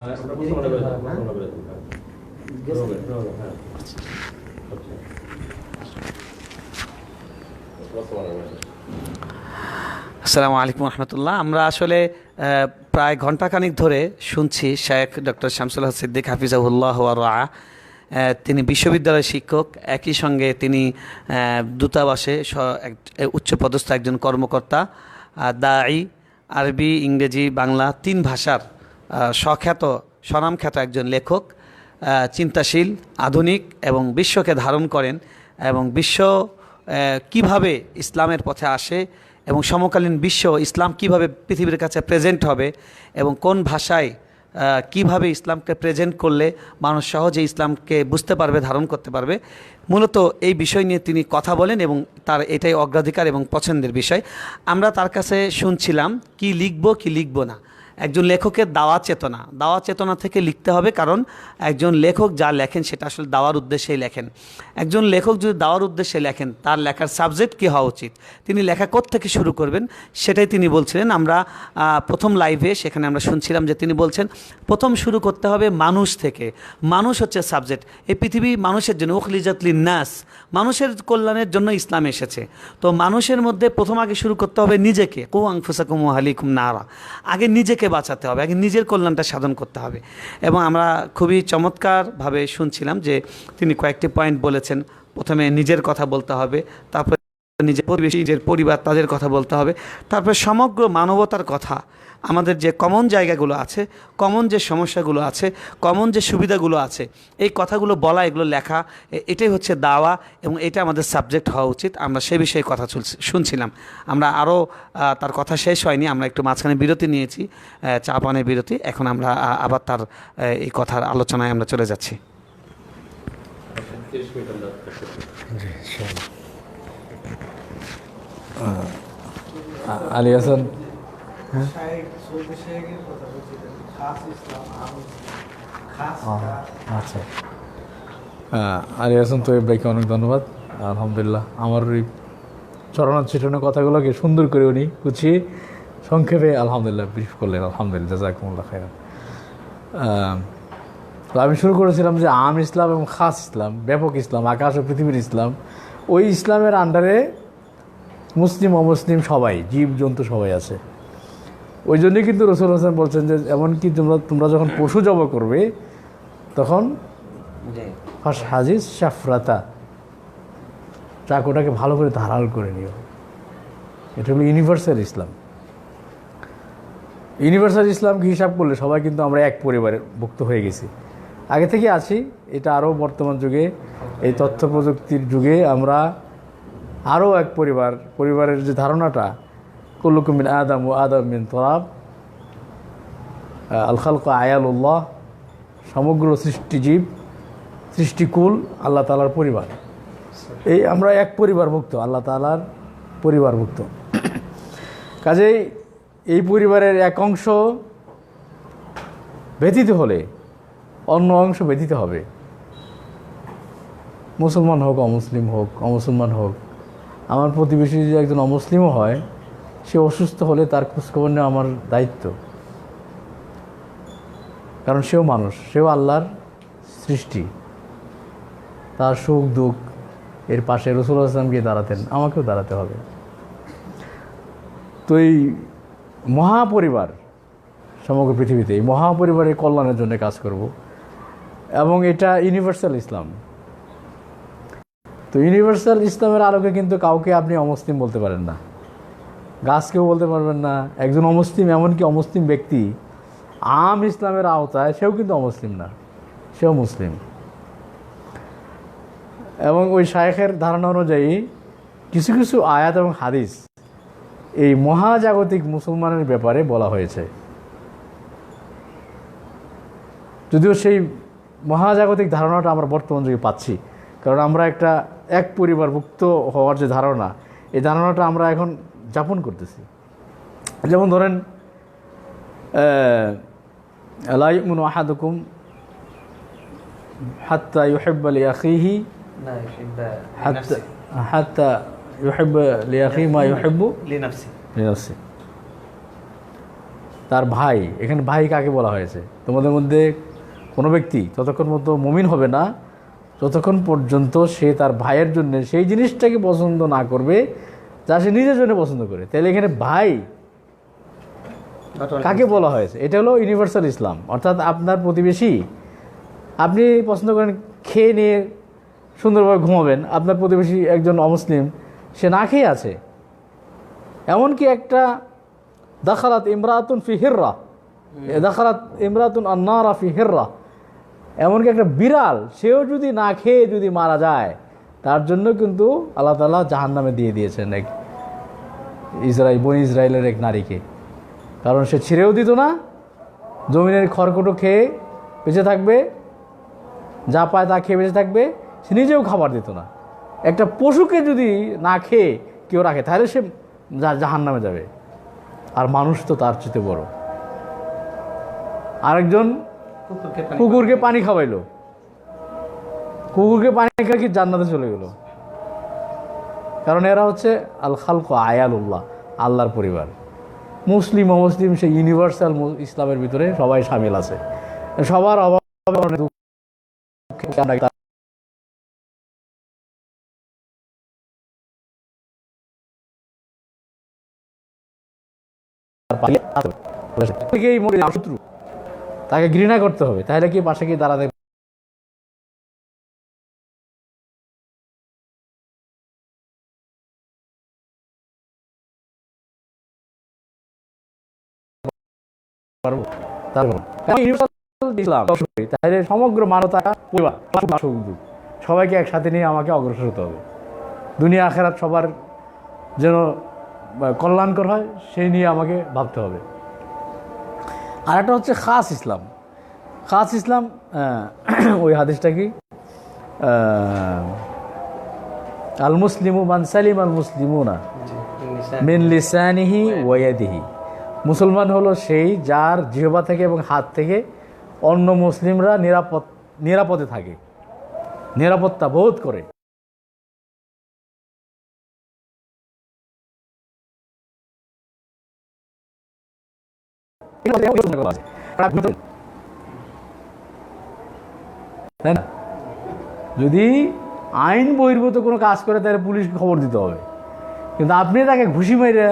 আসসালামু আলাইকুম রহমতুল্লাহ। আমরা আসলে প্রায় ঘণ্টাখানিক ধরে শুনছি শেখ ডক্টর শামসুল হক সিদ্দিক হাফিজাহুল্লাহ ওয়া রাআহ। তিনি বিশ্ববিদ্যালয়ের শিক্ষক, একই সঙ্গে তিনি দূতাবাসে উচ্চপদস্থ একজন কর্মকর্তা, দাঈ, আরবি, ইংরেজি, বাংলা ৩ ভাষার স্বনামখ্যাত একজন লেখক, চিন্তাশীল, আধুনিক এবং বিশ্বকে ধারণ করেন এবং বিশ্ব কিভাবে ইসলামের পথে আসে এবং সমকালীন বিশ্ব ইসলাম কিভাবে পৃথিবীর কাছে প্রেজেন্ট হবে এবং কোন ভাষায় কিভাবে ইসলামকে প্রেজেন্ট করলে মানুষ সহজে ইসলামকে বুঝতে পারবে, ধারণ করতে পারবে, মূলত এই বিষয় নিয়ে তিনি কথা বলেন এবং তার এটাই অগ্রাধিকার এবং পছন্দের বিষয়। আমরা তার কাছে শুনছিলাম কি লিখব না। একজন লেখকের দাওয়া চেতনা থেকে লিখতে হবে, কারণ একজন লেখক যা লেখেন সেটা আসলে দাওয়ার উদ্দেশ্যেই লেখেন। একজন লেখক যদি দাওয়ার উদ্দেশ্যে লেখেন, তার লেখার সাবজেক্ট কী হওয়া উচিত, তিনি লেখা থেকে শুরু করবেন, সেটাই তিনি বলছিলেন। আমরা প্রথম লাইভে সেখানে আমরা শুনছিলাম যে তিনি বলছেন প্রথম শুরু করতে হবে মানুষ থেকে। মানুষ হচ্ছে সাবজেক্ট। এই পৃথিবী মানুষের জন্য, উখলিজাত লিন্নাস, মানুষের কল্যাণের জন্য ইসলাম এসেছে। তো মানুষের মধ্যে প্রথম আগে শুরু করতে হবে নিজেকে। কু আনফুসাকুম ওয়া আহলিকুম নারা, আগে নিজেকে বাঁচাতে হবে, আগে নিজের কল্যাণটা সাধন করতে হবে। এবং আমরা খুবই চমৎকারভাবে শুনছিলাম যে তিনি কয়েকটি পয়েন্ট বলেছেন। প্রথমে নিজের কথা বলতে হবে, তারপরে নিজের পরিবেশ, নিজের পরিবার, তাদের কথা বলতে হবে, তারপরে সমগ্র মানবতার কথা, আমাদের যে কমন জায়গাগুলো আছে, কমন যে সমস্যাগুলো আছে, কমন যে সুবিধাগুলো আছে, এই কথাগুলো বলা, এগুলো লেখা, এটাই হচ্ছে দাওয়া এবং এটা আমাদের সাবজেক্ট হওয়া উচিত। আমরা সে বিষয়ে কথা শুনছিলাম। আমরা আরও তার কথা শেষ হয়নি, আমরা একটু মাঝখানে বিরতি নিয়েছি, চা পানের বিরতি। এখন আমরা আবার তার এই কথার আলোচনায় আমরা চলে যাচ্ছি। আলী হাসান, আচ্ছা, আলী হাসান তো ভাইকে অনেক ধন্যবাদ। আলহামদুলিল্লাহ, আমার ওই চরণাচ্ছিটানো কথাগুলোকে সুন্দর করে উনি গুছিয়ে সংক্ষেপে আলহামদুলিল্লাহ ব্রিফ করলেন। আলহামদুলিল্লাহ, জাযাকুমুল্লাহ খাইরান। তো আমি শুরু করেছিলাম যে আম ইসলাম এবং খাস ইসলাম, ব্যাপক ইসলাম, আকাশ ও পৃথিবীর ইসলাম। ওই ইসলামের আন্ডারে মুসলিম অমুসলিম সবাই, জীবজন্তু সবাই আছে। ওই জন্যই কিন্তু রসুল হাসান বলছেন যে এমনকি তোমরা যখন পশু জবাই করবে তখন ফার্স্ট হাজিজ সাফরাতা, চাকুটাকে ভালো করে ধারাল করে নিও। এটা হলো ইউনিভার্সাল ইসলাম। ইউনিভার্সাল ইসলামকে হিসাব করলে সবাই কিন্তু আমরা এক পরিবারের ভুক্ত হয়ে গেছি, আগে থেকে আছি। এটা আরও বর্তমান যুগে, এই তথ্য প্রযুক্তির যুগে আমরা আরও এক পরিবারের যে ধারণাটা, কুল্লুকুম মিন আদম ওয়া আদম মিন তুরাব, আল খালকু আয়ালুল্লাহ, সমগ্র সৃষ্টিজীব, সৃষ্টিকুল আল্লাহ তাআলার পরিবার। এই আমরা এক পরিবারভুক্ত, আল্লাহ তাআলার পরিবারভুক্ত। কাজেই এই পরিবারের এক অংশ ব্যতীত হলে অন্য অংশ ব্যতীত হবে। মুসলমান হোক, অমুসলমান হোক। আমার প্রতিবেশী যদি একজন অমুসলিমও হয়, সে অসুস্থ হলে তার খোঁজখবর নেওয়া আমার দায়িত্ব, কারণ সেও মানুষ, সেও আল্লাহর সৃষ্টি। তার সুখ দুঃখ এর পাশে রাসূলুল্লাহ সাল্লাল্লাহু আলাইহি ওয়াসাল্লাম গিয়ে দাঁড়াতেন, আমাকেও দাঁড়াতে হবে। তো এই মহাপরিবার সমগ্র পৃথিবীতে, এই মহাপরিবারের কল্যাণের জন্য কাজ করব, এবং এটা ইউনিভার্সাল ইসলাম। তো ইউনিভার্সাল ইসলামের আলোকে কিন্তু কাউকে আপনি অমুসলিম বলতে পারেন না, গাছকেও বলতে পারবেন না। একজন অমুসলিম, এমনকি অমুসলিম ব্যক্তি আম ইসলামের আওতায়, সেও কিন্তু অমুসলিম না, সেও মুসলিম। এবং ওই শায়েখের ধারণা অনুযায়ী কিছু কিছু আয়াত এবং হাদিস এই মহাজাগতিক মুসলমানের ব্যাপারে বলা হয়েছে। যদিও সেই মহাজাগতিক ধারণাটা আমরা বর্তমান যুগে পাচ্ছি, কারণ আমরা এক পরিবারভুক্ত হওয়ার যে ধারণা, এই ধারণাটা আমরা এখন যাপন করতেছি। যেমন ধরেন, লা ইউমিনু আহাদুকুম হাত্তা ইউহিব্বা লিআখিহি হাত্তা ইউহিব্বা লিআখিহি মা ইউহিব্বু লিনাফসি। তার ভাই, এখানে ভাই কাকে বলা হয়েছে? তোমাদের মধ্যে কোনো ব্যক্তি ততক্ষণ মতো মুমিন হবে না যতক্ষণ পর্যন্ত সে তার ভাইয়ের জন্য সেই জিনিসটাকে পছন্দ না করবে যা সে নিজের জন্য পছন্দ করে। তাহলে এখানে ভাই কাকে বলা হয়েছে? এটা হলো ইউনিভার্সাল ইসলাম, অর্থাৎ আপনার প্রতিবেশী আপনি পছন্দ করেন খেয়ে নিয়ে সুন্দরভাবে ঘুমাবেন, আপনার প্রতিবেশী একজন অমুসলিম সে না খেয়ে আছে, এমনকি একটা দাখালাত ইমরাতুন ফি হিররা, দাখালাত ইমরাতুন আন্নারা ফি হিররা, এমনকি একটা বিড়াল সেও যদি না খেয়ে যদি মারা যায় তার জন্য কিন্তু আল্লাহ তাআলা জাহান্নামে দিয়ে দিয়েছেন এক বনি ইসরায়েলের এক নারীকে। কারণ সে ছিঁড়েও দিত না, জমিনের খড়কুটো খেয়ে বেঁচে থাকবে, যা পায় তা খেয়ে বেঁচে থাকবে, সে নিজেও খাবার দিত না। একটা পশুকে যদি না খেয়ে কেউ রাখে তাহলে সে জাহান্নামে যাবে, আর মানুষ তো তার চেয়ে বড়। আরেকজন কুকুরকে পানি খাওয়াইলো, কুকুরকে পানি খাওয়া কি জান্নাতে চলে গেল? কারণ এরা হচ্ছে আল খালকু আয়ালুল্লাহ, আল্লাহর পরিবার। মুসলিম অমুসলিম সেই ইউনিভার্সাল ইসলামের ভিতরে সবাই সামিল আছে। সবার অভাব শত্রু, তাকে ঘৃণা করতে হবে, তাহলে কি পাশে কি দাঁড়াতে পারবো? ইসলাম তাহলে সমগ্র মানবতা পরিবার সবাইকে একসাথে নিয়ে আমাকে অগ্রসর হতে হবে। দুনিয়া আখেরাত সবার যেন কল্যাণকর হয় সেই নিয়ে আমাকে ভাবতে হবে। আর একটা হচ্ছে খাস ইসলাম। খাস ইসলাম, ওই হাদিসটা কি, আল মুসলিমু মান সালিম আল মুসলিমুনা মিন লিসানিহি ওয়া ইয়াদিহি। মুসলমান হলো সেই যার জিহ্বা থেকে এবং হাত থেকে অন্য মুসলিমরা নিরাপদে থাকে, নিরাপত্তা বোধ করে। তাই না? যদি আইন বহির্ভূত কোনো কাজ করে তাহলে পুলিশকে খবর দিতে হবে, কিন্তু আপনি তাকে ঘুষি মেরে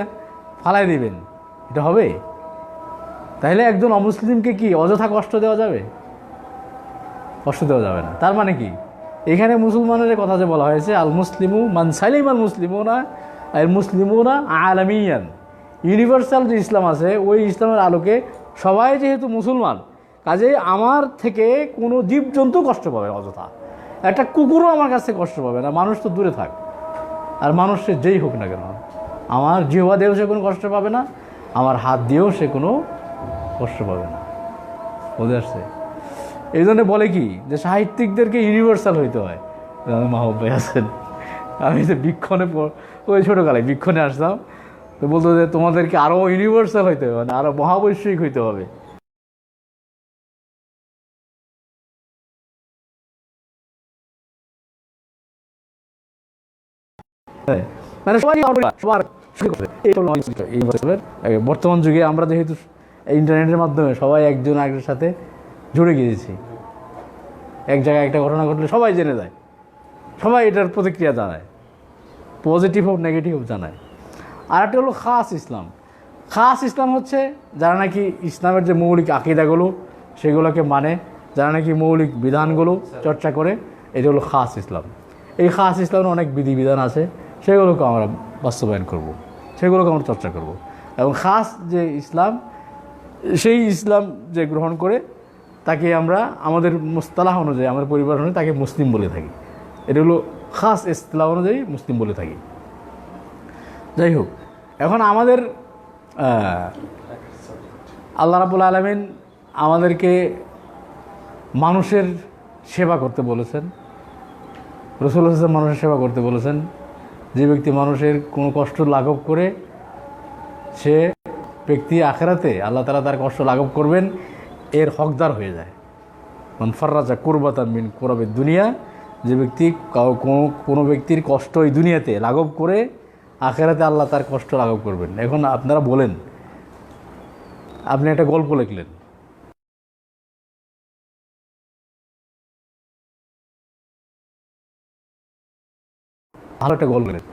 ফালাই দিবেন, এটা হবে? তাহলে একজন অমুসলিমকে কি অযথা কষ্ট দেওয়া যাবে? কষ্ট দেওয়া যাবে না। তার মানে কি, এখানে মুসলমানের কথা যে বলা হয়েছে আল মুসলিমু মান সালিম আল মুসলিমুনা আল মুসলিমুনা আলামিয়ান, ইউনিভার্সাল যে ইসলাম আছে ওই ইসলামের আলোকে সবাই যেহেতু মুসলমান, কাজেই আমার থেকে কোনো জীবজন্তু কষ্ট পাবে না অযথা, একটা কুকুরও আমার কাছ থেকে কষ্ট পাবে না, মানুষ তো দূরে থাক, আর মানুষ সে যেই হোক না কেন, আমার জিহ্বা দিয়েও সে কোনো কষ্ট পাবে না, আমার হাত দিয়েও সে কোনো কষ্ট পাবে না। বুঝে আসছে? এই জন্য বলে কি যে সাহিত্যিকদেরকে ইউনিভার্সাল হইতে হয়। মাহবুব ভাই আছেন, আমি তো বিক্ষণে ওই ছোটোকালে বিক্ষণে আসতাম, তো বলতো যে তোমাদেরকে আরও ইউনিভার্সাল হইতে হবে, মানে আরও মহাবৈশ্বিক হইতে হবে। মানে সবার বর্তমান যুগে আমরা যেহেতু ইন্টারনেটের মাধ্যমে সবাই একজন আরেকজনের সাথে জুড়ে গিয়েছি, এক জায়গায় একটা ঘটনা ঘটলে সবাই জেনে যায়, সবাই এটার প্রতিক্রিয়া জানায়, পজিটিভ হোক নেগেটিভ হোক জানায়। আর একটা হলো খাস ইসলাম। খাস ইসলাম হচ্ছে যারা নাকি ইসলামের যে মৌলিক আকিদাগুলো সেগুলোকে মানে, যারা নাকি মৌলিক বিধানগুলো চর্চা করে, এটা হলো খাস ইসলাম। এই খাস ইসলামের অনেক বিধিবিধান আছে, সেগুলোকে আমরা বাস্তবায়ন করব, সেগুলোকে আমরা চর্চা করব। এবং খাস যে ইসলাম, সেই ইসলাম যে গ্রহণ করে তাকে আমরা আমাদের মুস্তালাহ অনুযায়ী, আমাদের পরিবার অনুযায়ী তাকে মুসলিম বলে থাকি। এটা হলো খাস ইসলাম অনুযায়ী মুসলিম বলে থাকি। যাই হোক, এখন আমাদের আল্লাহ রাব্বুল আলামিন আমাদেরকে মানুষের সেবা করতে বলেছেন, রাসূলুল্লাহ সাল্লাল্লাহু আলাইহি ওয়াসাল্লাম মানুষের সেবা করতে বলেছেন। যে ব্যক্তি মানুষের কোনো কষ্ট লাঘব করে, সে ব্যক্তি আখিরাতে আল্লাহ তাআলা তার কষ্ট লাঘব করবেন, এর হকদার হয়ে যায়। মান ফাররাজা কুরবাতান মিন কুরাবিদ দুনিয়া, যে ব্যক্তি কোনো ব্যক্তির কষ্ট এই দুনিয়াতে লাঘব করে, আখিরাতে আল্লাহ তার কষ্ট লাঘব করবেন। এখন আপনারা বলেন, আপনি একটা গল্প লিখলেন, ভালো একটা গল্প লিখলেন,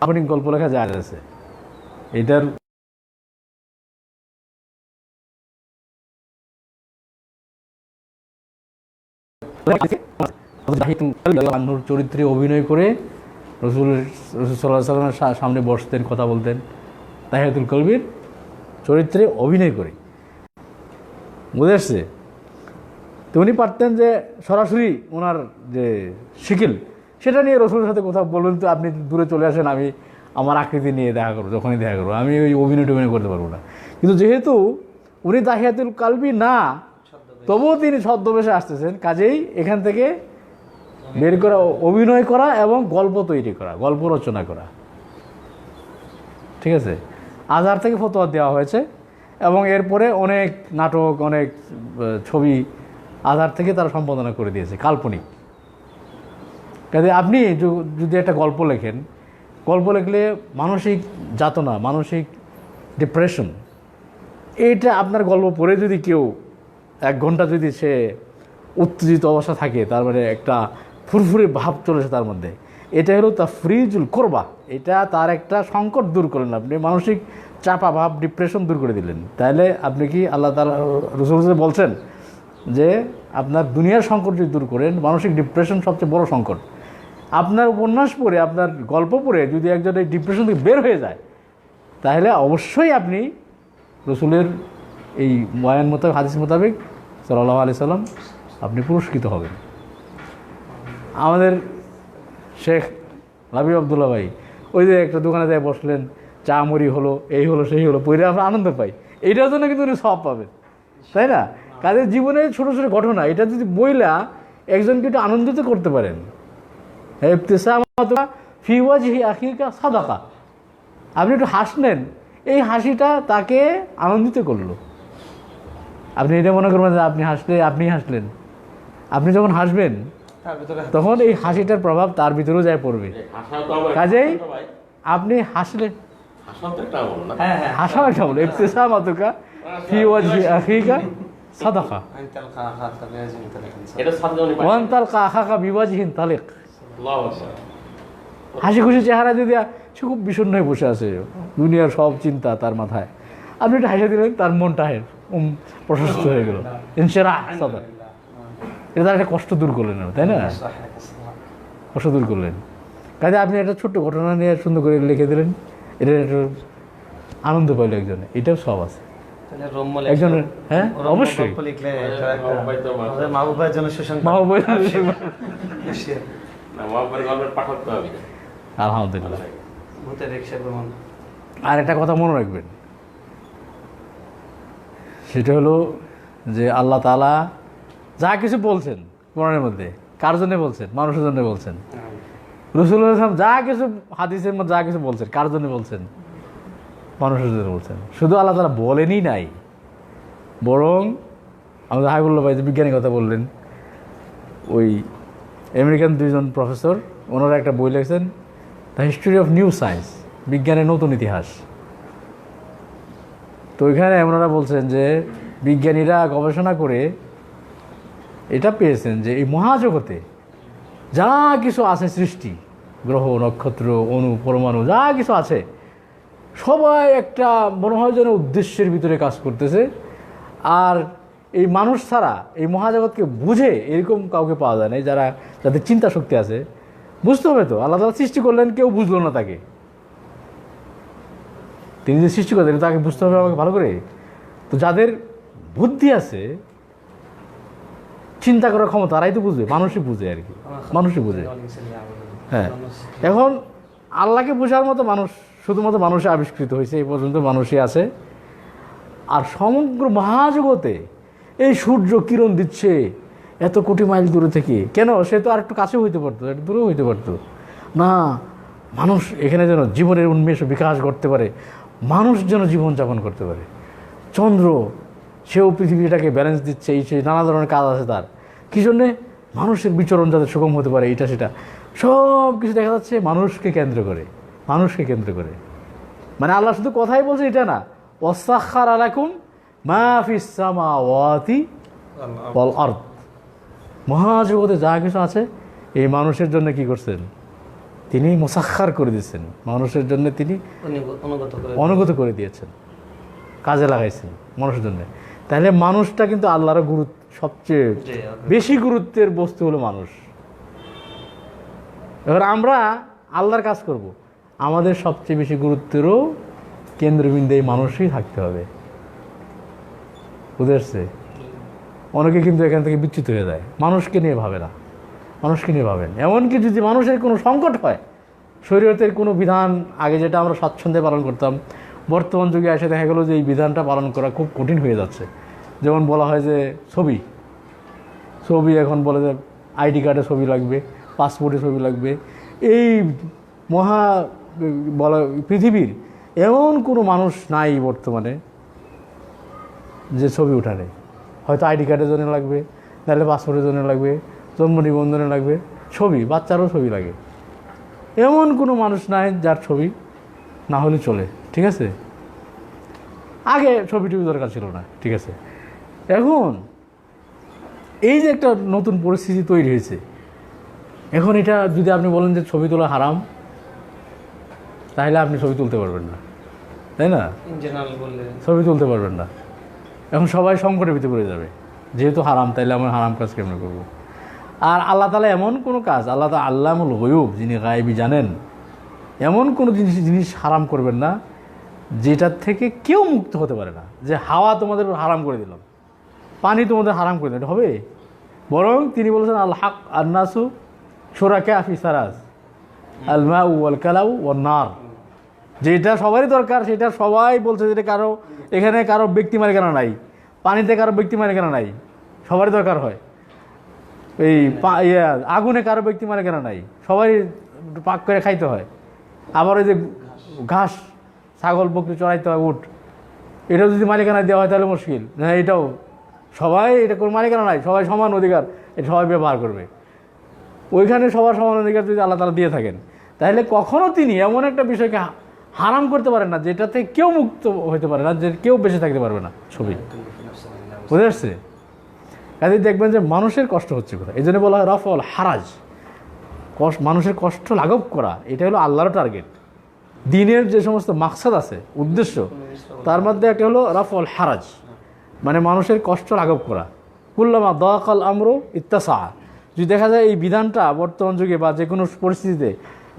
আপনি গল্প লেখা যায় আছে এটার চরিত্রে অভিনয় করে রসুল সাল্লাল্লাহু আলাইহি ওয়াসাল্লামের সামনে বসতেন, কথা বলতেন, তাহিয়াতুল কলবির চরিত্রে অভিনয় করে, বুঝে আসছে? তো উনি পারতেন যে সরাসরি ওনার যে শিকিল সেটা নিয়ে রসুলের সাথে কথা বলবেন, তো আপনি দূরে চলে আসেন, আমি আমার আকৃতি নিয়ে দেখা করবো, যখনই দেখা করবো, আমি ওই অভিনয় টভিনয় করতে পারবো না। কিন্তু যেহেতু উনি তাহিয়াতুল কালবি না, তবুও তিনি ছদ্মবেশে আসতেছেন, কাজেই এখান থেকে বের করা, অভিনয় করা এবং গল্প তৈরি করা, গল্প রচনা করা, ঠিক আছে? আজহার থেকে ফতোয়া দেওয়া হয়েছে এবং এরপরে অনেক নাটক, অনেক ছবি আজহার থেকে তারা সম্পাদনা করে দিয়েছে, কাল্পনিক। কাজে আপনি যদি একটা গল্প লেখেন, গল্প লিখলে মানসিক যাতনা, মানসিক ডিপ্রেশন, এইটা আপনার গল্প পড়ে যদি কেউ 1 ঘন্টা যদি সে উত্তেজিত অবস্থা থাকে, তার মানে একটা ফুরফুরে ভাব চলেছে তার মধ্যে, এটা হলো তাফরিজুল কুরবা, এটা তার একটা সংকট দূর করলেন আপনি, মানসিক চাপা ভাব, ডিপ্রেশন দূর করে দিলেন। তাহলে আপনি কি আল্লাহ তাআলা রাসূল বলছেন যে আপনার দুনিয়ার সংকট যদি দূর করেন, মানসিক ডিপ্রেশন সবচেয়ে বড় সংকট। আপনার উপন্যাস পড়ে, আপনার গল্প পড়ে যদি একজন এই ডিপ্রেশন থেকে বের হয়ে যায়, তাহলে অবশ্যই আপনি রসুলের এই বয়ান মোতাবেক, হাদিস মোতাবেক সাল্লাল্লাহু আলাইহি সাল্লাম আপনি পুরস্কৃত হবেন। আমাদের শেখ লাবিব আবদুল্লাহ ভাই ওই যে একটা দোকানে যায় বসলেন, চা মুড়ি হলো, এই হলো সেই হলো, পড়ে আমরা আনন্দ পাই, এইটার জন্য কিন্তু উনি সব পাবেন, তাই না? কাজের জীবনের ছোটো ছোটো ঘটনা, এটা যদি বইলা একজনকে একটু আনন্দিত করতে পারেন, ফি ওয়াজহি আখিকা সাদাকা, আপনি একটু হাসলেন, এই হাসিটা তাকে আনন্দিত করলো। আপনি এটা মনে করবেন যে আপনি হাসলেন, আপনি যখন হাসবেন তখন এই হাসিটার প্রভাব তার ভিতরেও যায় পড়বে। কাজেই আপনি হাসলেন, হাসাও একটা বলো, ইবতিসামাতুকা ফি ওয়াজহি আখিকা সাদাকা ওয়া আনতালকা আখাকা বিওয়াজহিন তালিক। হাসি খুশি চেহারা যদি সে খুব বিষণ্ণ হয়ে বসে আছে, দুনিয়ার সব চিন্তা তার মাথায়, আপনি একটু হাসি দিলেন, তার মনটা প্রশস্ত হয়ে গেল, ইনশিরাহ সাদর, এটা তার একটা কষ্ট দূর করলেন, তাই না? কষ্ট দূর করলেন। কাজে আপনি একটা ছোট্ট ঘটনা নিয়ে সুন্দর করে লিখে দিলেন, এটা একটু আনন্দ পাইল একজনে, এটাও সব আছে একজনের। হ্যাঁ অবশ্যই, আলহামদুলিল্লাহ। আর একটা কথা মনে রাখবেন, সেটা হলো যে আল্লাহ তাআলা যা কিছু বলছেন কোরআনের মধ্যে, কার জন্য বলছেন? মানুষের জন্য বলছেন। রাসূলুল্লাহ সাল্লাল্লাহু আলাইহি ওয়াসাল্লাম যা কিছু হাদিসের মধ্যে যা কিছু বলছেন, কার জন্য বলছেন? মানুষের জন্য বলছেন। শুধু আল্লাহ তাআলা বলেনই নাই, বরং আমাদের হাবিবুল্লাহ ভাই যে বিজ্ঞানী কথা বললেন, ওই আমেরিকান 2 জন প্রফেসর, ওনারা একটা বই লিখেছেন, the history of new science, বিজ্ঞানের নতুন ইতিহাস। তো ওইখানে ওনারা বলছেন যে বিজ্ঞানীরা গবেষণা করে এটা পেয়েছেন যে এই মহাজগতে যা কিছু আছে সৃষ্টি, গ্রহ নক্ষত্র অণু পরমাণু যা কিছু আছে, সবাই একটা মনে হয় যেন উদ্দেশ্যের ভিতরে কাজ করতেছে। আর এই মানুষ ছাড়া এই মহাজগৎকে বুঝে এরকম কাউকে পাওয়া যায় না, যাদের চিন্তা শক্তি আছে। বুঝতে হবে তো, আল্লাহ তাআলা সৃষ্টি করলেন, কেউ বুঝলো না তাকে, তিনি যে সৃষ্টি করলেন তাকে বুঝতে হবে আমাকে ভালো করে। তো যাদের বুদ্ধি আছে, চিন্তা করার ক্ষমতা, তারাই তো বুঝবে, মানুষই বুঝে আর কি, মানুষই বুঝে। হ্যাঁ, এখন আল্লাহকে বোঝার মতো মানুষ শুধুমাত্র মানুষে আবিষ্কৃত হয়েছে, এই পর্যন্ত মানুষই আছে। আর সমগ্র মহাজগতে এই সূর্য কিরণ দিচ্ছে এত কোটি মাইল দূরে থেকে, কেন? সে তো আর একটু কাছে হইতে পারতো, একটু দূরেও হইতে পারতো না। মানুষ এখানে যেন জীবনের উন্মেষ বিকাশ করতে পারে, মানুষ যেন জীবনযাপন করতে পারে। চন্দ্র, সেও পৃথিবীটাকে ব্যালেন্স দিচ্ছে, এই সেই নানা ধরনের কাজ আছে তার। কী জন্যে? মানুষের বিচরণ যাতে সুগম হতে পারে, এটা সেটা সব কিছু দেখা যাচ্ছে মানুষকে কেন্দ্র করে, মানুষকে কেন্দ্র করে। মানে আল্লাহ শুধু কথাই বলছে এটা না, ওয়াসাখখারা লাকুম মা ফিস সামাওয়াতি ওয়াল আরদ, মহাজগতে যা কিছু আছে এই মানুষের জন্য কি করছেন? তিনি মুসাখখার করে দিয়েছেন, মানুষের জন্য তিনি অনুগত করে দিয়েছেন, কাজে লাগাইছেন মানুষের জন্য। তাহলে মানুষটা কিন্তু আল্লাহর গুরুত্ব, সবচেয়ে বেশি গুরুত্বের বস্তু হলো মানুষ। এবার আমরা আল্লাহর কাজ করব, আমাদের সবচেয়ে বেশি গুরুত্বেরও কেন্দ্রবিন্দু এই মানুষই থাকতে হবে। বুঝতে? অনেকে কিন্তু এখান থেকে বিচ্যুত হয়ে যায়, মানুষকে নিয়ে ভাবে না, মানুষকে নিয়ে ভাবেন। এমনকি যদি মানুষের কোনো সংকট হয়, শরীয়তের কোনো বিধান আগে যেটা আমরা স্বাচ্ছন্দ্যে পালন করতাম, বর্তমান যুগে এসে দেখা গেলো যে এই বিধানটা পালন করা খুব কঠিন হয়ে যাচ্ছে। যেমন বলা হয় যে ছবি এখন বলে যে আইডি কার্ডে ছবি লাগবে, পাসপোর্টে ছবি লাগবে। এই বলা পৃথিবীর এমন কোনো মানুষ নাই বর্তমানে যে ছবি উঠানে। হয়তো আইডি কার্ডের জন্য লাগবে, নাহলে পাসপোর্টের জন্য লাগবে, জন্ম নিবন্ধনে লাগবে, ছবি, বাচ্চারও ছবি লাগে। এমন কোনো মানুষ নাই যার ছবি না হলে চলে। ঠিক আছে, আগে ছবি টবি দরকার ছিল না। ঠিক আছে, এখন এই যে একটা নতুন পরিস্থিতি তৈরি হয়েছে, এখন এটা যদি আপনি বলেন যে ছবি তোলা হারাম, তাহলে আপনি ছবি তুলতে পারবেন না, তাই না? ছবি তুলতে পারবেন না। এখন সবাই সংকটের ভিতরে পড়ে যাবে, যেহেতু হারাম, তাইলে আমরা হারাম কাজ কেমন করবো? আর আল্লাহ তাআলা এমন কোনো কাজ, আল্লাহ তাআলা আল্লামুল গায়ুব, যিনি গায়বী জানেন, এমন কোনো জিনিস হারাম করবেন না যেটার থেকে কেউ মুক্ত হতে পারে না। যে হাওয়া তোমাদের হারাম করে দিলাম, পানি তোমাদের হারাম করে দিলাম, এটা হবে? বরং তিনি বলেছেন আল হক আন্নাসু শুরাকা ফি সারাজ আল মাউ ওয়াল কালাউ ওয়ান নার, যেটা সবারই দরকার সেটা সবাই বলছে, যেটা কারো এখানে কারো ব্যক্তি মালিকানা নাই, পানিতে কারো ব্যক্তি মালিকানা নাই, সবারই দরকার হয়। এই আগুনে কারো ব্যক্তি মালিকানা নাই, সবাই পাক করে খাইতে হয়। আবার ওই যে ঘাস, ছাগল বকরি চড়াইতে হয়, উট, এটাও যদি মালিকানা দেওয়া হয় তাহলে মুশকিল। হ্যাঁ, এটাও সবাই, এটা কোনো মালিকানা নাই, সবাই সমান অধিকার, এটা সবাই ব্যবহার করবে। ওইখানে সবার সমান অধিকার যদি আল্লাহ তাআলা দিয়ে থাকেন, তাহলে কখনও তিনি এমন একটা বিষয়কে হারাম করতে পারেন না যেটাতে কেউ মুক্ত হতে পারে না, যে কেউ বেঁচে থাকতে পারবে না। ছবি বুঝে আসছে? কাজে দেখবেন যে মানুষের কষ্ট হচ্ছে কোথায়। এই জন্য বলা হয় রাফউল হারাজ, মানুষের কষ্ট লাঘব করা, এটা হলো আল্লাহর টার্গেট। দিনের যে সমস্ত মাকসাদ আছে, উদ্দেশ্য, তার মধ্যে একটা হলো রাফউল হারাজ, মানে মানুষের কষ্ট লাঘব করা। কুল্লামা দাকাল আমরু ইত্তাসা, যদি দেখা যায় এই বিধানটা বর্তমান যুগে বা যে কোনো পরিস্থিতিতে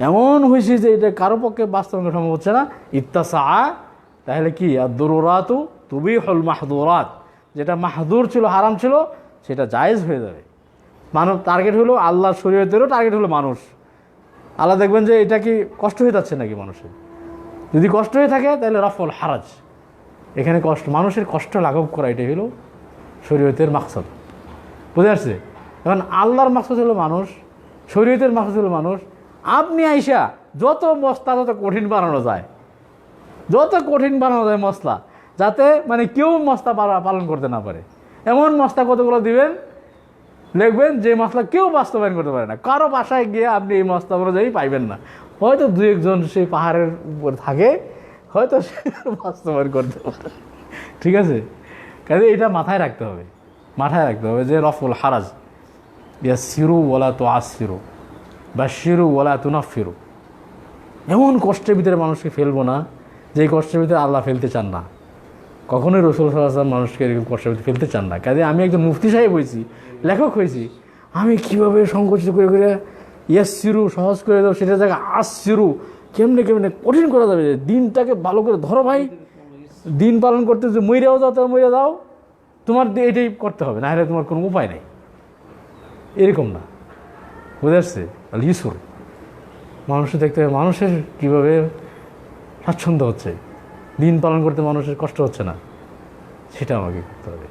এমন হয়েছে যে এটা কারো পক্ষে বাস্তবায়ন সম্ভব হচ্ছে না, ইত্তাসা, তাহলে কি আদ-দুরুরাতু তুবিহুল মাহদুরাত, যেটা মাহদুর ছিল, হারাম ছিল, সেটা জায়েজ হয়ে যাবে। মানব টার্গেট হলো, আল্লাহর শরীয়তেরও টার্গেট হলো মানুষ। আল্লাহ দেখবেন যে এটা কি কষ্ট হয়ে যাচ্ছে নাকি মানুষের, যদি কষ্ট হয়ে থাকে তাহলে রাফউল হারাজ, এখানে কষ্ট, মানুষের কষ্ট লাঘব করা, এটাই হলো শরীয়তের মাকসাদ। বুঝে আসছে? এখন আল্লাহর মাকসাদ হলো মানুষ, শরীয়তের মাকসাদ হলো মানুষ। আপনি আইসা যত মশলা যত কঠিন বানানো যায়, যত কঠিন বানানো যায় মশলা, যাতে মানে কেউ মশলা পালন করতে না পারে, এমন মশলা কতগুলো দিবেন, দেখবেন যে মশলা কেউ বাস্তবায়ন করতে পারে না। কারো বাসায় গিয়ে আপনি এই মশলা অনুযায়ী পাইবেন না। হয়তো দু একজন সেই পাহাড়ের উপর থাকে, হয়তো সে বাস্তবায়ন করতে পারে। ঠিক আছে, কাজে এটা মাথায় রাখতে হবে, মাথায় রাখতে হবে যে রাফউল হারাজ, ইয়াসসিরু ওয়ালা তুআসসিরু, বাশশিরু ওয়ালা তুনাফফিরু। এমন কষ্টের ভিতরে মানুষকে ফেলবো না যেই কষ্টের ভিতরে আল্লাহ ফেলতে চান না। কখনোই রাসূল সাল্লাল্লাহু আলাইহি ওয়াসাল্লাম মানুষকে এরকম কষ্টের ভিতরে ফেলতে চান না। কাজে আমি একজন মুফতি সাহেব হয়েছি, লেখক হয়েছি, আমি কীভাবে সংকুচিত করে করে ইয়াসসিরু সহজ করে দেবো, সেটা জায়গায় আসসিরু কেমনে কেমনে কঠিন করা যাবে। দিনটাকে ভালো করে ধরো ভাই, দিন পালন করতে যে মইরাও যাও, তাও মইরা যাও, তোমার এটাই করতে হবে, না হলে তোমার কোনো উপায় নেই, এরকম না। বুঝে আসছে? ইসুর মানুষের দেখতে হবে মানুষের কীভাবে স্বাচ্ছন্দ্য হচ্ছে, দিন পালন করতে মানুষের কষ্ট হচ্ছে না, সেটা আমাকে করতে হবে।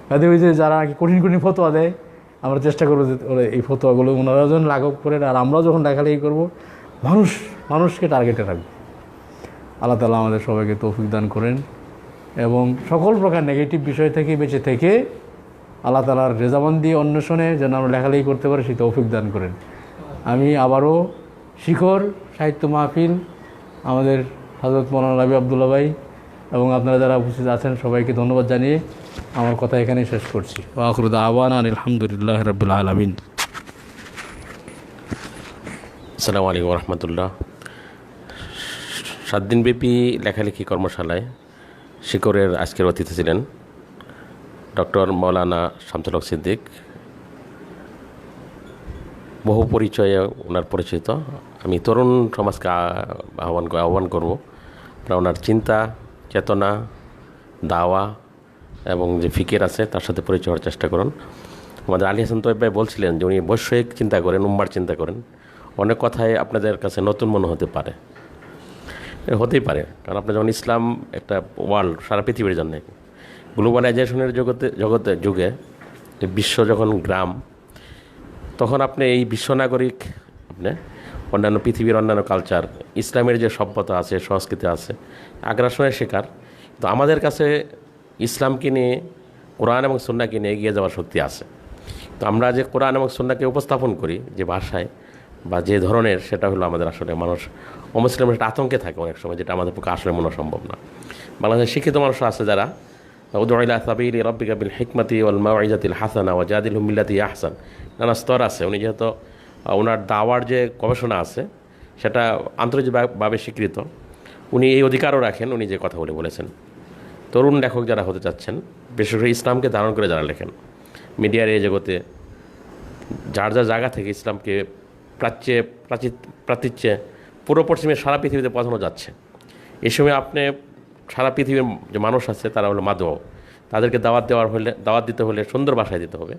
কাজে ওই যে যারা নাকি কঠিন কঠিন ফতোয়া দেয়, আমরা চেষ্টা করবো যে ওরা এই ফতোয়াগুলো ওনারা যখন লাঘব করেন, আর আমরাও যখন লেখালেখি করবো, মানুষকে টার্গেটে রাখবো। আল্লাহ তাআলা আমাদের সবাইকে তৌফিক দান করেন এবং সকল প্রকার নেগেটিভ বিষয় থেকে বেঁচে থেকে আল্লাহ তাআলার রেজামন্দি অন্বেষণে যেন আমরা লেখালেখি করতে পারি, সেই তৌফিক দান করেন। আমি আবারও শিখর সাহিত্য মাহফিল, আমাদের হযরত মাওলানা রাবি আব্দুল্লাহ ভাই এবং আপনারা যারা উপস্থিত আছেন সবাইকে ধন্যবাদ জানিয়ে আমার কথা এখানেই শেষ করছি। ওয়া আখিরু দাওয়ানা আলহামদুলিল্লাহি রাব্বিল আলামিন। আসসালামু আলাইকুম রহমতুল্লাহ। 7 দিনব্যাপী লেখালেখি কর্মশালায় শিকরের আজকের অতিথি ছিলেন ডক্টর মৌলানা শামসুল হক সিদ্দিক। বহু পরিচয়ে ওনার পরিচিত। আমি তরুণ সমাজকে আহ্বান করব আপনারা ওনার চিন্তা, চেতনা, দাওয়া এবং যে ফিকির আছে তার সাথে পরিচয় হওয়ার চেষ্টা করুন। আমাদের আলী হাসান তৈয়ব ভাই বলছিলেন যে উনি বৈষয়িক চিন্তা করেন, উম্মার চিন্তা করেন। অনেক কথাই আপনাদের কাছে নতুন মনে হতে পারে, হতেই পারে, কারণ আপনার যখন ইসলাম একটা ওয়ার্ল্ড, সারা পৃথিবীর জন্য গ্লোবালাইজেশনের যুগে বিশ্ব যখন গ্রাম, তখন আপনি এই বিশ্বনাগরিক আপনি অন্যান্য পৃথিবীর অন্যান্য কালচার, ইসলামের যে সভ্যতা আছে, সংস্কৃতি আছে, আগ্রাসনের শিকার। তো আমাদের কাছে ইসলামকে নিয়ে, কোরআন এবং সুন্নাহকে নিয়ে এগিয়ে যাওয়ার শক্তি আছে। তো আমরা যে কোরআন এবং সুন্নাহকে উপস্থাপন করি যে ভাষায় বা যে ধরনের, সেটা হলো আমাদের আসলে মানুষ অমুসলিমের একটা আতঙ্কে থাকে অনেক সময়, যেটা আমাদের পক্ষে আসলে মনে সম্ভব না। বাংলাদেশের শিক্ষিত মানুষ আছে যারা উদউ ইলা সাবিলি রাব্বিকা বিল হিকমাতি ওয়াল মাউইজাতিল হাসানা ওয়া জাদিলহুম বিল্লাতি আহসান, নানা স্তর আছে। উনি যেহেতু ওনার দাওয়ার যে গবেষণা আছে সেটা আন্তর্জাতিকভাবে স্বীকৃত, উনি এই অধিকারও রাখেন। উনি যে কথা বলেছেন, তরুণ লেখক যারা হতে চাচ্ছেন, বিশেষ করে ইসলামকে ধারণ করে যারা লেখেন, মিডিয়ার এই জগতে যার যার জায়গা থেকে ইসলামকে প্রাচ্যে পুরো পশ্চিমের সারা পৃথিবীতে পৌঁছানো যাচ্ছে। এই সময় আপনি সারা পৃথিবীর যে মানুষ আছে তারা হলো মাদুয়া, তাদেরকে দাওয়াত দিতে হলে সুন্দর ভাষায় দিতে হবে,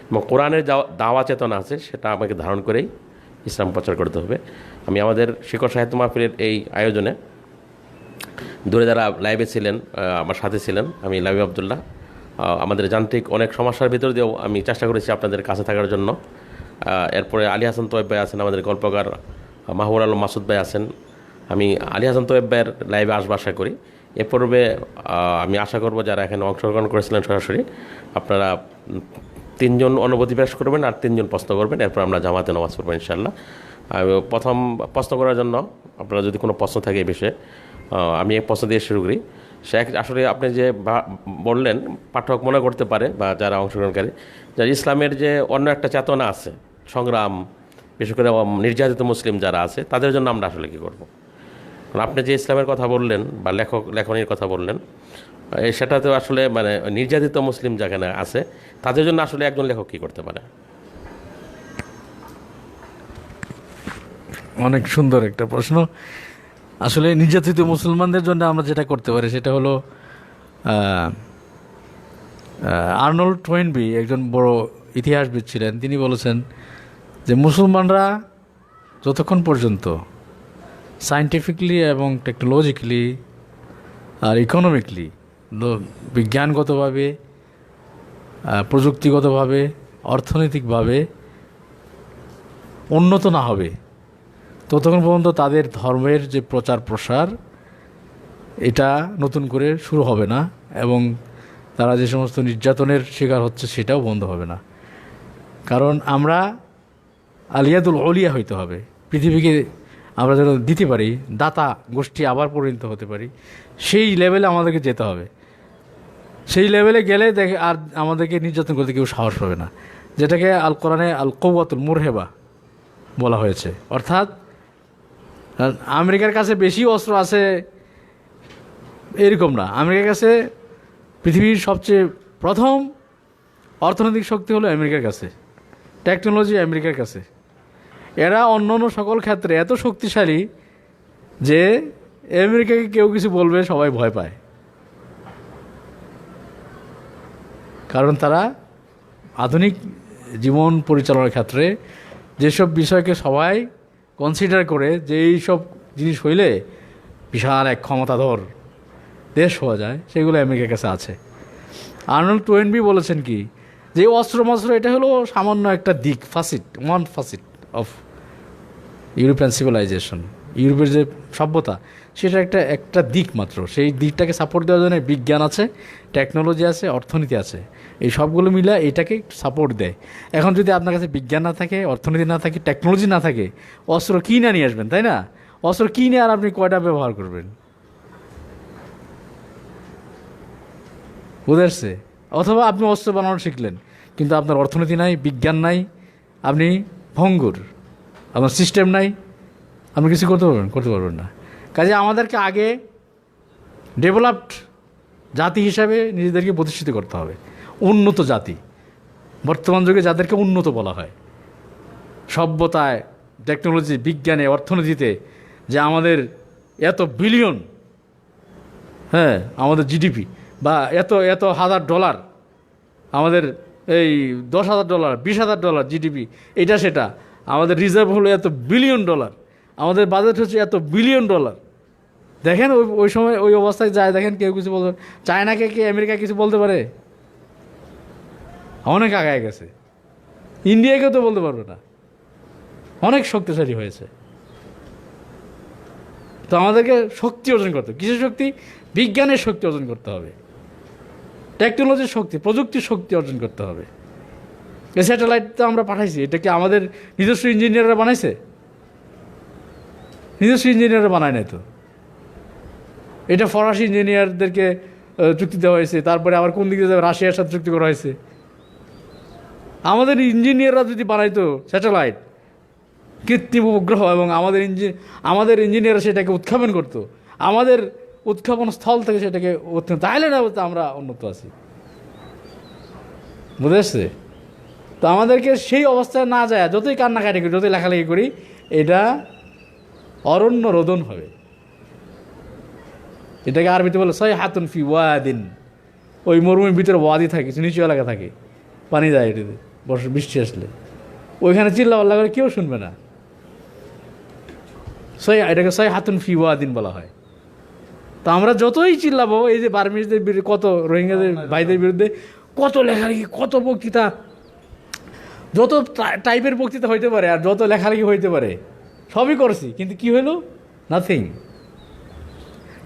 এবং কোরআনের দাওয়া চেতনা আছে সেটা আমাকে ধারণ করেই ইসলাম প্রচার করতে হবে। আমি আমাদের শিকড় সাহিত্য মাহফিলের এই আয়োজনে দূরে যারা লাইভে ছিলেন, আমার সাথে ছিলেন, আমি লাইভ আবদুল্লাহ, আমাদের যান্ত্রিক অনেক সমস্যার ভিতর দিয়েও আমি চেষ্টা করেছি আপনাদের কাছে থাকার জন্য। এরপরে আলী হাসান তৈয়ব ভাই আছেন, আমাদের গল্পকার মাহবুর আলম মাসুদ ভাই আছেন। আমি আলী হাসান তৈয়ব ভাইয়ের লাইভে আসবো আশা করি। এ পর্বে আমি আশা করব যারা এখানে অংশগ্রহণ করেছিলেন সরাসরি, আপনারা 3 জন অনুভূতি পেশ করবেন আর 3 জন প্রশ্ন করবেন, এরপর আমরা জামাতে নামাজ পড়বো ইনশাআল্লাহ। প্রথম প্রশ্ন করার জন্য আপনারা যদি কোনো প্রশ্ন থাকে এই বিষয়ে, আমি এক প্রশ্ন দিয়ে শুরু করি। সে আসলে আপনি যে বললেন, পাঠক মনে করতে পারে বা যারা অংশগ্রহণকারী, যারা ইসলামের যে অন্য একটা চেতনা আছে, সংগ্রাম, বিশেষ করে নির্যাতিত মুসলিম যারা আছে, তাদের জন্য আমরা আসলে কী করব? কারণ আপনি যে ইসলামের কথা বললেন বা লেখনীর কথা বললেন, সেটাতে আসলে মানে নির্যাতিত মুসলিম যেখানে আছে তাদের জন্য আসলে একজন লেখক কী করতে পারে? অনেক সুন্দর একটা প্রশ্ন। আসলে নির্যাতিত মুসলমানদের জন্য আমরা যেটা করতে পারি সেটা হলো, আর্নল্ড টোয়েনবি একজন বড় ইতিহাসবিদ ছিলেন, তিনি বলেছেন যে মুসলমানরা যতক্ষণ পর্যন্ত সায়েন্টিফিকলি এবং টেকনোলজিক্যালি আর ইকোনমিকলি, বিজ্ঞানগতভাবে, প্রযুক্তিগতভাবে, অর্থনৈতিকভাবে উন্নত না হবে, ততক্ষণ পর্যন্ত তাদের ধর্মের যে প্রচার প্রসার এটা নতুন করে শুরু হবে না, এবং তারা যে সমস্ত নির্যাতনের শিকার হচ্ছে সেটাও বন্ধ হবে না। কারণ আমরা আলিয়াদুল অলিয়া হইতে হবে, পৃথিবীকে আমরা যেন দিতে পারি, দাতা গোষ্ঠী আবার পরিণত হতে পারি, সেই লেভেলে আমাদেরকে যেতে হবে। সেই লেভেলে গেলে দেখে আর আমাদেরকে নির্যাতন করতে কেউ সাহস পাবে না, যেটাকে আল কোরআনে আল কওয়াতুল মুরহেবা বলা হয়েছে। অর্থাৎ আমেরিকার কাছে বেশি অস্ত্র আছে এরকম না, আমেরিকার কাছে পৃথিবীর সবচেয়ে প্রথম অর্থনৈতিক শক্তি হলো আমেরিকার কাছে, টেকনোলজি আমেরিকার কাছে। এরা অন্য অন্য সকল ক্ষেত্রে এত শক্তিশালী যে আমেরিকাকে কেউ কিছু বলবে সবাই ভয় পায়, কারণ তারা আধুনিক জীবন পরিচালনার ক্ষেত্রে যেসব বিষয়কে সবাই কনসিডার করে যে এই সব জিনিস হইলে বিশাল এক ক্ষমতাধর দেশ হওয়া যায়, সেগুলো আমেরিকার কাছে আছে। আর্নল্ড টোয়েনবি বলেছেন কি, যে অস্ত্র এটা হলো সামান্য একটা দিক, ওয়ান ফাসিট অফ ইউরোপিয়ান সিভিলাইজেশন, ইউরোপের যে সভ্যতা সেটা একটা দিক মাত্র। সেই দিকটাকে সাপোর্ট দেওয়ার জন্য বিজ্ঞান আছে, টেকনোলজি আছে, অর্থনীতি আছে, এই সবগুলো মিলে এটাকে সাপোর্ট দেয়। এখন যদি আপনার কাছে বিজ্ঞান না থাকে, অর্থনীতি না থাকে, টেকনোলজি না থাকে, অস্ত্র কিনে নিয়ে আসবেন, তাই না? অস্ত্র কিনে আর আপনি কয়টা ব্যবহার করবেন? বুঝে আসছে? অথবা আপনি অস্ত্র বানানো শিখলেন, কিন্তু আপনার অর্থনীতি নাই, বিজ্ঞান নাই, আপনি ভঙ্গুর, আপনার সিস্টেম নাই, আপনি কিছু করতে পারবেন না। কাজে আমাদেরকে আগে ডেভেলপড জাতি হিসাবে নিজেদেরকে প্রতিষ্ঠিত করতে হবে, উন্নত জাতি। বর্তমান যুগে যাদেরকে উন্নত বলা হয়, সভ্যতায়, টেকনোলজি, বিজ্ঞানে, অর্থনীতিতে, যে আমাদের এত বিলিয়ন, হ্যাঁ, আমাদের জিডিপি বা এত এত হাজার ডলার, আমাদের এই $10,000 $20,000 জিডিপি, এটা সেটা, আমাদের রিজার্ভ হলো এত বিলিয়ন ডলার, আমাদের বাজেট হচ্ছে এত বিলিয়ন ডলার। দেখেন ওই সময় ওই অবস্থায় যায়, দেখেন কেউ কিছু বলতে, চায়নাকে কি আমেরিকা কিছু বলতে পারে? অনেক আগায় গেছে। ইন্ডিয়াকেও তো বলতে পারবে না, অনেক শক্তিশালী হয়েছে। তো আমাদেরকে শক্তি অর্জন করতে হবে। কিসের শক্তি? বিজ্ঞানের শক্তি অর্জন করতে হবে, টেকনোলজির শক্তি, প্রযুক্তির শক্তি অর্জন করতে হবে। এই স্যাটেলাইট তো আমরা পাঠাইছি, এটা কি আমাদের নিজস্ব ইঞ্জিনিয়াররা বানাইছে? নিজস্ব ইঞ্জিনিয়াররা বানায় নাই তো। এটা ফরাসি ইঞ্জিনিয়ারদেরকে চুক্তি দেওয়া হয়েছে, তারপরে আবার কোন দিকে যাবে, রাশিয়ার সাথে চুক্তি করা হয়েছে। আমাদের ইঞ্জিনিয়াররা যদি বানাইতো স্যাটেলাইট, কৃত্রিম উপগ্রহ, এবং আমাদের ইঞ্জিনিয়াররা সেটাকে উৎক্ষেপণ করতো, আমাদের উৎক্ষেপণ স্থল থেকে সেটাকে তাহলে না বলতে আমরা উন্নত আছি। বুঝে আসছে? তো আমাদেরকে সেই অবস্থায় না যায়, যতই কান্নাকাটি করি, যতই লেখালেখি করি, এটা অরণ্য রোদন হবে। এটাকে আরবিতে বলে সয় হাতুন ফি ওয়াদিন। ওই মরুভূমির ভিতরে ওয়াদি থাকে, নিচু এলাকা থাকে, পানি যায় এটাতে বৃষ্টি আসলে, ওইখানে চিল্লাপাল্লা করে কেউ শুনবে না। এটাকে সয় হাতুন ফি ওয়াদিন বলা হয়। তো আমরা যতই চিল্লাবো, এই যে বার্মিজদের বিরুদ্ধে, কত রোহিঙ্গাদের ভাইদের বিরুদ্ধে কত লেখালেখি, কত বক্তৃতা, যত টাইপের বক্তৃতা হইতে পারে আর যত লেখালেখি হইতে পারে সবই করেছি, কিন্তু কি হইল? নাথিং।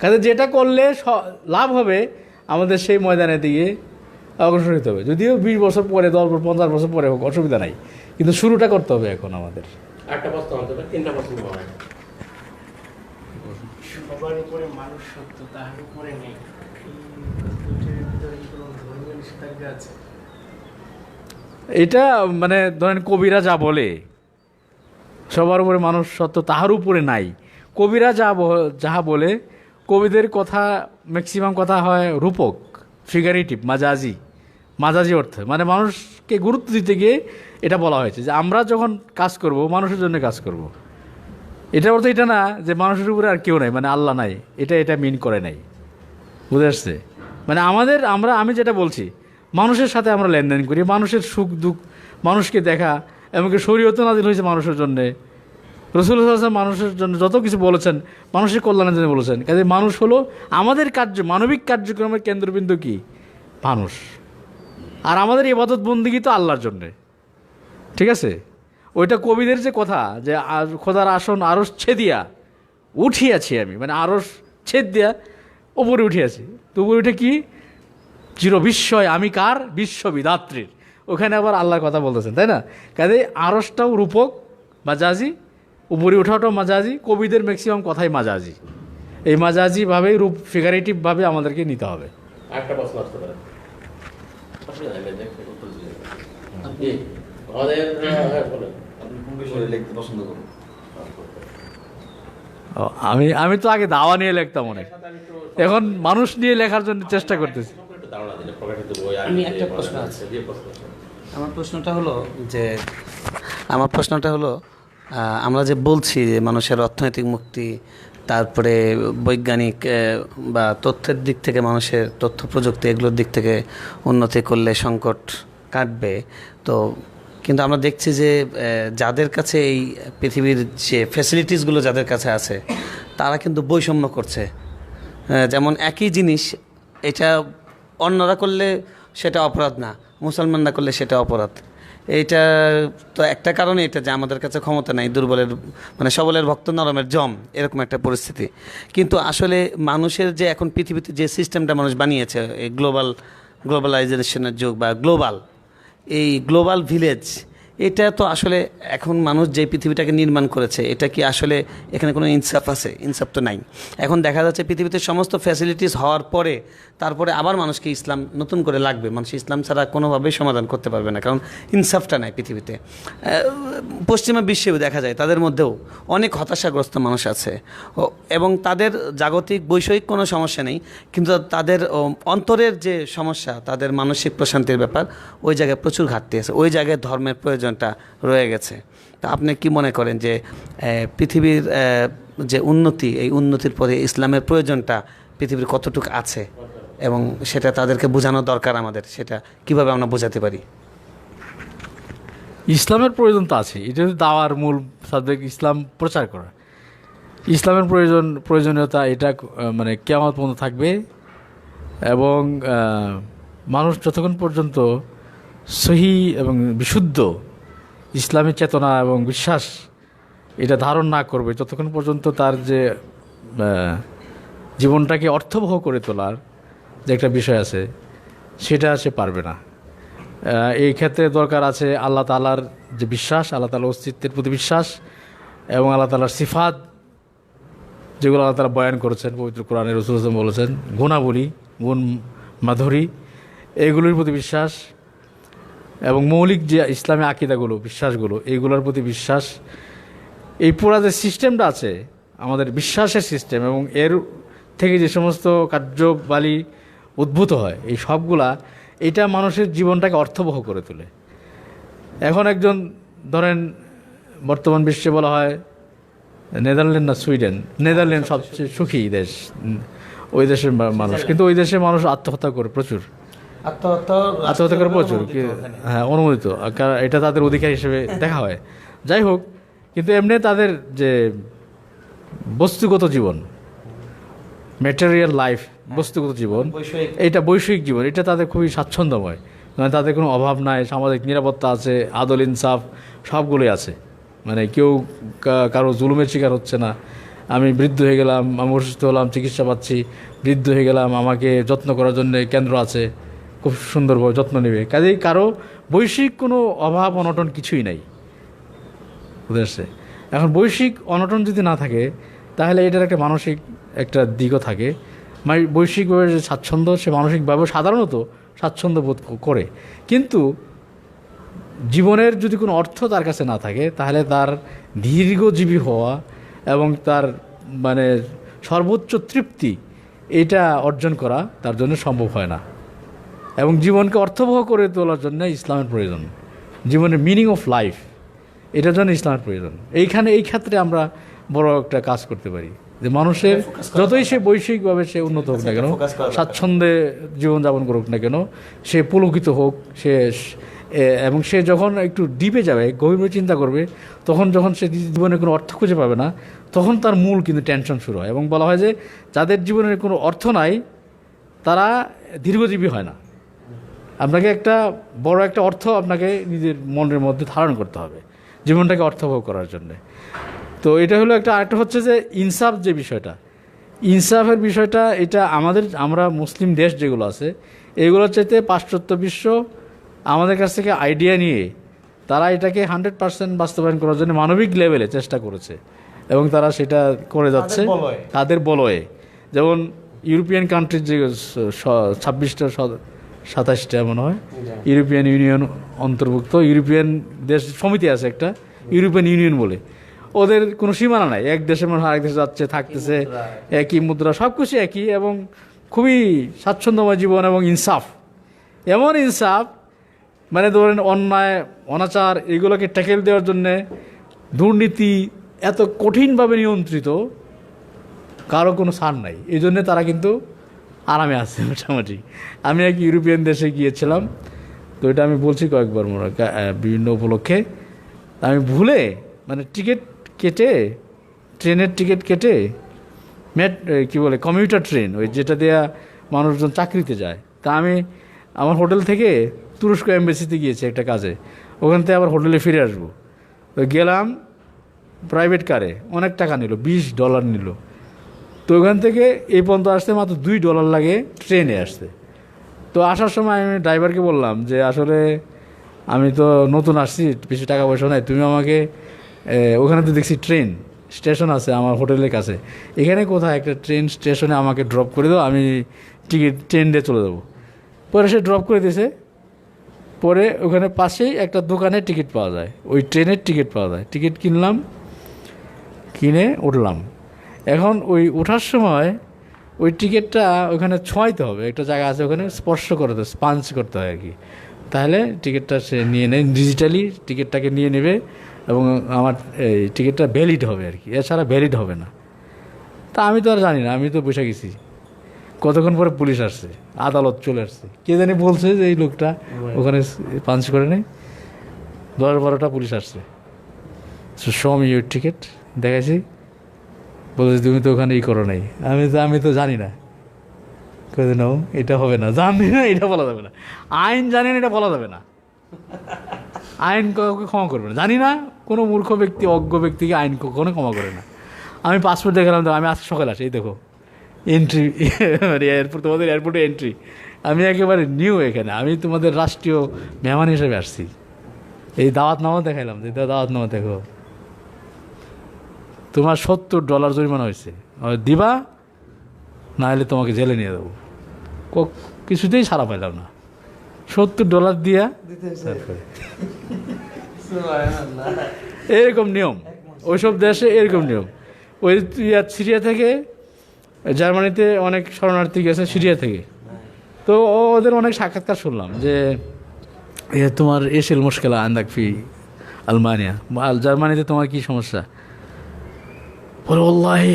কাজে যেটা করলে লাভ হবে, আমাদের সেই ময়দানে দিয়ে অগ্রসর হতে হবে। যদিও 20 বছর পরে, 10 বছর, 50 বছর পরে হোক, অসুবিধা নাই, কিন্তু শুরুটা করতে হবে এখন আমাদের। একটা প্রশ্ন হতে পারে, 3টা প্রশ্ন হবে। সবার উপরে মানুষ সত্য, তাহার উপরে নেই, ধর্মীয় নিষেধাজ্ঞা আছে? এটা মানে ধরেন কবিরা যা বলে, সবার উপরে মানুষ সত্য, তাহার উপরে নাই, কবিরা যাহা বলে, কবিদের কথা ম্যাক্সিমাম কথা হয় রূপক, ফিগারেটিভ, মাজাজি অর্থে, মানে মানুষকে গুরুত্ব দিতে গিয়ে এটা বলা হয়েছে যে আমরা যখন কাজ করব, মানুষের জন্য কাজ করব। এটার অর্থ এটা না যে মানুষের উপরে আর কেউ নাই, মানে আল্লাহ নাই, এটা মিন করে নাই। বুঝে আসছে? মানে আমি যেটা বলছি, মানুষের সাথে আমরা লেনদেন করি, মানুষের সুখ দুঃখ, মানুষকে দেখা, এমনকি শরীয়ত নাজিল হয়েছে মানুষের জন্যে, রাসূলুল্লাহ সাল্লাল্লাহু আলাইহি ওয়াসাল্লাম মানুষের জন্য যত কিছু বলেছেন, মানুষের কল্যাণের জন্য বলেছেন। কাজে মানুষ হলো আমাদের মানবিক কার্যক্রমের কেন্দ্রবিন্দু। কি? মানুষ। আর আমাদের ইবাদত বন্দেগী তো আল্লাহর জন্যে, ঠিক আছে? ওইটা কবিদের যে কথা, যে খোদার আসন আরশ ছেদিয়া উঠিয়াছি আমি, মানে আরশ ছেদ দিয়া ওপরে উঠিয়াছি। তো উপরে উঠে কি? চির বিস্ময় আমি কার? বিশ্ববিধাত্রীর। ওখানে আবার আল্লাহর কথা বলতেছেন, তাই না? কাজে আরশটাও রূপক, মাজাজি, উপরে ওঠাটাও মাজাজি, কবিদের ম্যাক্সিমাম কথাই মাজাজি। এই মাজাজিভাবেই ফিগারেটিভভাবে আমাদেরকে নিতে হবে। একটা প্রশ্ন আসতে পারে, আমাদের আমি তো আগে দাওয়া নিয়ে লিখতাম অনেক, এখন মানুষ নিয়ে লেখার জন্য চেষ্টা করতেছি। আমি একটা প্রশ্ন আছে। আমার প্রশ্নটা হলো আমরা যে বলছি যে মানুষের অর্থনৈতিক মুক্তি, তারপরে বৈজ্ঞানিক বা তথ্যের দিক থেকে, মানুষের তথ্য প্রযুক্তি এগুলোর দিক থেকে উন্নতি করলে সংকট কাটবে, তো কিন্তু আমরা দেখছি যে যাদের কাছে এই পৃথিবীর যে ফ্যাসিলিটিসগুলো যাদের কাছে আছে, তারা কিন্তু বৈষম্য করছে। যেমন একই জিনিস, এটা অন্যরা করলে সেটা অপরাধ না, মুসলমানরা করলে সেটা অপরাধ। এইটা তো একটা কারণে এটা যে আমাদের কাছে ক্ষমতা নাই, দুর্বলের মানে সবলের ভক্ত নরমের জম, এরকম একটা পরিস্থিতি। কিন্তু আসলে মানুষের যে এখন পৃথিবীতে যে সিস্টেমটা মানুষ বানিয়েছে, এই গ্লোবালাইজেশনের যুগ বা এই গ্লোবাল ভিলেজ, এটা তো আসলে এখন মানুষ যে পৃথিবীটাকে নির্মাণ করেছে, এটা কি আসলে এখানে কোনো ইনসাফ আছে? ইনসাফ তো নাই। এখন দেখা যাচ্ছে পৃথিবীতে সমস্ত ফ্যাসিলিটিস হওয়ার পরে তারপরে আবার মানুষকে ইসলাম নতুন করে লাগবে, মানুষ ইসলাম ছাড়া কোনোভাবেই সমাধান করতে পারবে না, কারণ ইনসাফটা নাই পৃথিবীতে। পশ্চিমা বিশ্বেও দেখা যায় তাদের মধ্যেও অনেক হতাশাগ্রস্ত মানুষ আছে, এবং তাদের জাগতিক বৈষয়িক কোনো সমস্যা নেই, কিন্তু তাদের অন্তরের যে সমস্যা, তাদের মানসিক প্রশান্তির ব্যাপার, ওই জায়গায় প্রচুর ঘাটতি আছে, ওই জায়গায় ধর্মের প্রয়োজনটা রয়ে গেছে। তা আপনি কি মনে করেন যে পৃথিবীর যে উন্নতি, এই উন্নতির পরে ইসলামের প্রয়োজনটা পৃথিবীর কতটুকু আছে, এবং সেটা তাদেরকে বোঝানো দরকার আমাদের, সেটা কিভাবে আমরা বোঝাতে পারি? ইসলামের প্রয়োজন তো আছে, এটা হচ্ছে দাওয়ার মূল সাবজেক্ট, ইসলাম প্রচার করা। ইসলামের প্রয়োজনীয়তা এটা মানে কিয়ামত পর্যন্ত থাকবে, এবং মানুষ যতক্ষণ পর্যন্ত সহি এবং বিশুদ্ধ ইসলামী চেতনা এবং বিশ্বাস এটা ধারণ না করবে, ততক্ষণ পর্যন্ত তার যে জীবনটাকে অর্থবহ করে তোলার যে একটা বিষয় আছে, সেটা সে পারবে না। এই ক্ষেত্রে দরকার আছে আল্লাহ তাআলার যে বিশ্বাস, আল্লাহ তাআলার অস্তিত্বের প্রতি বিশ্বাস, এবং আল্লাহ তাআলার সিফাত যেগুলো আল্লাহ তাআলা বয়ান করেছেন পবিত্র কোরআনে, রাসূল সাল্লাল্লাহু আলাইহি ওয়াসাল্লাম বলেছেন, গুণাবলী, গুণ মাধুরী, এইগুলোর প্রতি বিশ্বাস, এবং মৌলিক যে ইসলামী আকীদাগুলো, বিশ্বাসগুলো, এইগুলোর প্রতি বিশ্বাস। এই পুরা যে সিস্টেমটা আছে আমাদের বিশ্বাসের সিস্টেম, এবং এর থেকে যে সমস্ত কার্যবালী উদ্ভূত হয়, এই সবগুলা এটা মানুষের জীবনটাকে অর্থবহ করে তোলে। এখন একজন ধরেন বর্তমান বিশ্বে বলা হয় নেদারল্যান্ড না সুইডেন, নেদারল্যান্ড সবচেয়ে সুখী দেশ, ওই দেশের মানুষ, কিন্তু ওই দেশের মানুষ আত্মহত্যা করে প্রচুর, আত্মহত্যা করে প্রচুর। হ্যাঁ, অনুমোদিত, কারণ এটা তাদের অধিকার হিসেবে দেখা হয়। যাই হোক, কিন্তু এমনি তাদের যে বস্তুগত জীবন, ম্যাটেরিয়াল লাইফ, বস্তুগত জীবন, এটা বৈষয়িক জীবন, এটা তাদের খুবই স্বাচ্ছন্দ্যময়, মানে তাদের কোনো অভাব নাই, সামাজিক নিরাপত্তা আছে, আদল ইনসাফ সবগুলোই আছে। মানে কেউ কারো জুলুমের শিকার হচ্ছে না। আমি বৃদ্ধ হয়ে গেলাম, আমি অসুস্থ হলাম, চিকিৎসা পাচ্ছি, বৃদ্ধ হয়ে গেলাম, আমাকে যত্ন করার জন্য কেন্দ্র আছে, খুব সুন্দরভাবে যত্ন নেবে। কাজেই কারো বৈশ্বিক কোনো অভাব অনটন কিছুই নাই, বুঝতে পারছে? এখন বৈশ্বিক অনটন যদি না থাকে, তাহলে এটার একটা মানসিক একটা দিকও থাকে। বৈশ্বিকভাবে যে স্বাচ্ছন্দ্য, সে মানসিকভাবে সাধারণত স্বাচ্ছন্দ্য বোধ করে, কিন্তু জীবনের যদি কোনো অর্থ তার কাছে না থাকে, তাহলে তার দীর্ঘজীবী হওয়া এবং তার মানে সর্বোচ্চ তৃপ্তি এটা অর্জন করা তার জন্য সম্ভব হয় না। এবং জীবনকে অর্থবহ করে তোলার জন্য ইসলামের প্রয়োজন, জীবনের মিনিং অফ লাইফ, এটার জন্য ইসলামের প্রয়োজন। এই ক্ষেত্রে আমরা বড় একটা কাজ করতে পারি, যে মানুষের যতই সে বৈশ্বিকভাবে সে উন্নত হোক না কেন, স্বাচ্ছন্দ্যে জীবনযাপন করুক না কেন, সে পুলকিত হোক, এবং সে যখন একটু ডিপে যাবে, গভীরভাবে চিন্তা করবে, তখন যখন সে জীবনে কোনো অর্থ খুঁজে পাবে না, তখন তার মূল কিন্তু টেনশন শুরু হয়। এবং বলা হয় যে যাদের জীবনের কোনো অর্থ নাই, তারা দীর্ঘজীবী হয় না। আপনাকে একটা বড় একটা অর্থ আপনাকে নিজের মনের মধ্যে ধারণ করতে হবে জীবনটাকে অর্থবহ করার জন্যে। তো এটা হলো একটা। আরেকটা হচ্ছে যে ইনসাফ, যে বিষয়টা, ইনসাফের বিষয়টা, এটা আমরা মুসলিম দেশ যেগুলো আছে, এগুলোর চাইতে পাশ্চাত্য বিশ্ব আমাদের কাছ থেকে আইডিয়া নিয়ে তারা এটাকে 100% বাস্তবায়ন করার জন্য মানবিক লেভেলে চেষ্টা করেছে, এবং তারা সেটা করে যাচ্ছে তাদের বলয়ে। যেমন ইউরোপিয়ান কান্ট্রির যে 26টা 27টা মনে হয় ইউরোপিয়ান ইউনিয়ন অন্তর্ভুক্ত, ইউরোপিয়ান দেশ সমিতি আছে একটা, ইউরোপিয়ান ইউনিয়ন বলে, ওদের কোনো সীমানা নাই, এক দেশে মানুষ আরেক দেশে যাচ্ছে, থাকতেছে, একই মুদ্রা, সব কিছু একই, এবং খুবই স্বাচ্ছন্দ্যময় জীবন এবং ইনসাফ, এমন ইনসাফ মানে ধরেন অন্যায় অনাচার এগুলোকে ট্যাকেল দেওয়ার জন্যে দুর্নীতি এত কঠিনভাবে নিয়ন্ত্রিত, কারো কোনো ছাড় নাই, এই জন্যে তারা কিন্তু আরামে আছে মোটামুটি। আমি এক ইউরোপিয়ান দেশে গিয়েছিলাম, তো এটা আমি বলছি কয়েকবার বিভিন্ন উপলক্ষে, আমি ভুলে মানে টিকিট কেটে, ট্রেনের টিকিট কেটে, কী বলে কমিউটার ট্রেন, ওই যেটা দেয়া মানুষজন চাকরিতে যায়, তা আমি আমার হোটেল থেকে তুরস্ক এম্বাসিতে গিয়েছি একটা কাজে, ওখান থেকে আবার হোটেলে ফিরে আসবো, তো গেলাম প্রাইভেট কারে, অনেক টাকা নিল, $20 নিল। তো ওখান থেকে এই পর্যন্ত আসতে মাত্র $2 লাগে ট্রেনে আসতে। তো আসার সময় আমি ড্রাইভারকে বললাম যে আসলে আমি তো নতুন আসছি, বেশি টাকা পয়সা নাই, তুমি আমাকে ওখানে তো দেখছি ট্রেন স্টেশন আছে আমার হোটেলের কাছে, এখানে কোথায় একটা ট্রেন স্টেশনে আমাকে ড্রপ করে দাও, আমি ট্রেন দিয়ে চলে যাবো। পরে সে ড্রপ করে দিয়েছে। পরে ওখানে পাশেই একটা দোকানে টিকিট পাওয়া যায়, ওই ট্রেনের টিকিট পাওয়া যায়, টিকিট কিনলাম, কিনে উঠলাম। এখন ওই ওঠার সময় ওই টিকিটটা ওখানে ছোঁয়াইতে হবে, একটা জায়গা আছে ওখানে স্পর্শ করতে, পাঞ্চ করতে হয় আর কি, তাহলে টিকিটটা সে নিয়ে নেয়, ডিজিটালি টিকিটটাকে নিয়ে নেবে এবং আমার এই টিকিটটা ভ্যালিড হবে আর কি, এছাড়া ভ্যালিড হবে না। তা আমি তো আর জানি না, আমি তো বসে গেছি। কতক্ষণ পরে পুলিশ আসছে, আদালত চলে আসছে, কে জানি বলছে যে এই লোকটা ওখানে পাঞ্চ করে নেই, 10-12টা পুলিশ আসছে। শো মি ইউর টিকিট, দেখাইছি, বলছে তুমি তো ওখানে করো নাই। আমি তো জানি না, কে নাও এটা হবে না, জানি না এটা বলা যাবে না, আইন জানি না এটা বলা যাবে না, আইন কাউকে ক্ষমা করবে না, জানি না, কোনো মূর্খ ব্যক্তি অজ্ঞ ব্যক্তিকে আইন কখনো ক্ষমা করে না। আমি পাসপোর্ট দেখালাম, তো আমি আজকে সকালে আসি, এই দেখো এন্ট্রি এয়ারপোর্ট, তোমাদের এয়ারপোর্টে এন্ট্রি, আমি একেবারে নিউ এখানে, আমি তোমাদের রাষ্ট্রীয় মেহমান হিসেবে আসছি, এই দাওয়াতনামা দেখাইলাম, যে দাওয়াতনামা দেখো, তোমার $70 জরিমানা হয়েছে, দিবা না হলে তোমাকে জেলে নিয়ে দেবো। কিছুতেই ছাড়া পাইলাম না, $70 দিয়া তারপরে এরকম নিয়ম, ওইসব দেশে এরকম নিয়ম। ওই সিরিয়া থেকে, জার্মানিতে অনেক শরণার্থী গেছে সিরিয়া থেকে, তো ওদের অনেক সাক্ষাৎকার শুনলাম যে তোমার এসেল মুশকিলা আন্দাক ফি আলমানিয়া, জার্মানিতে তোমার কি সমস্যা, বলে ওয়াল্লাহি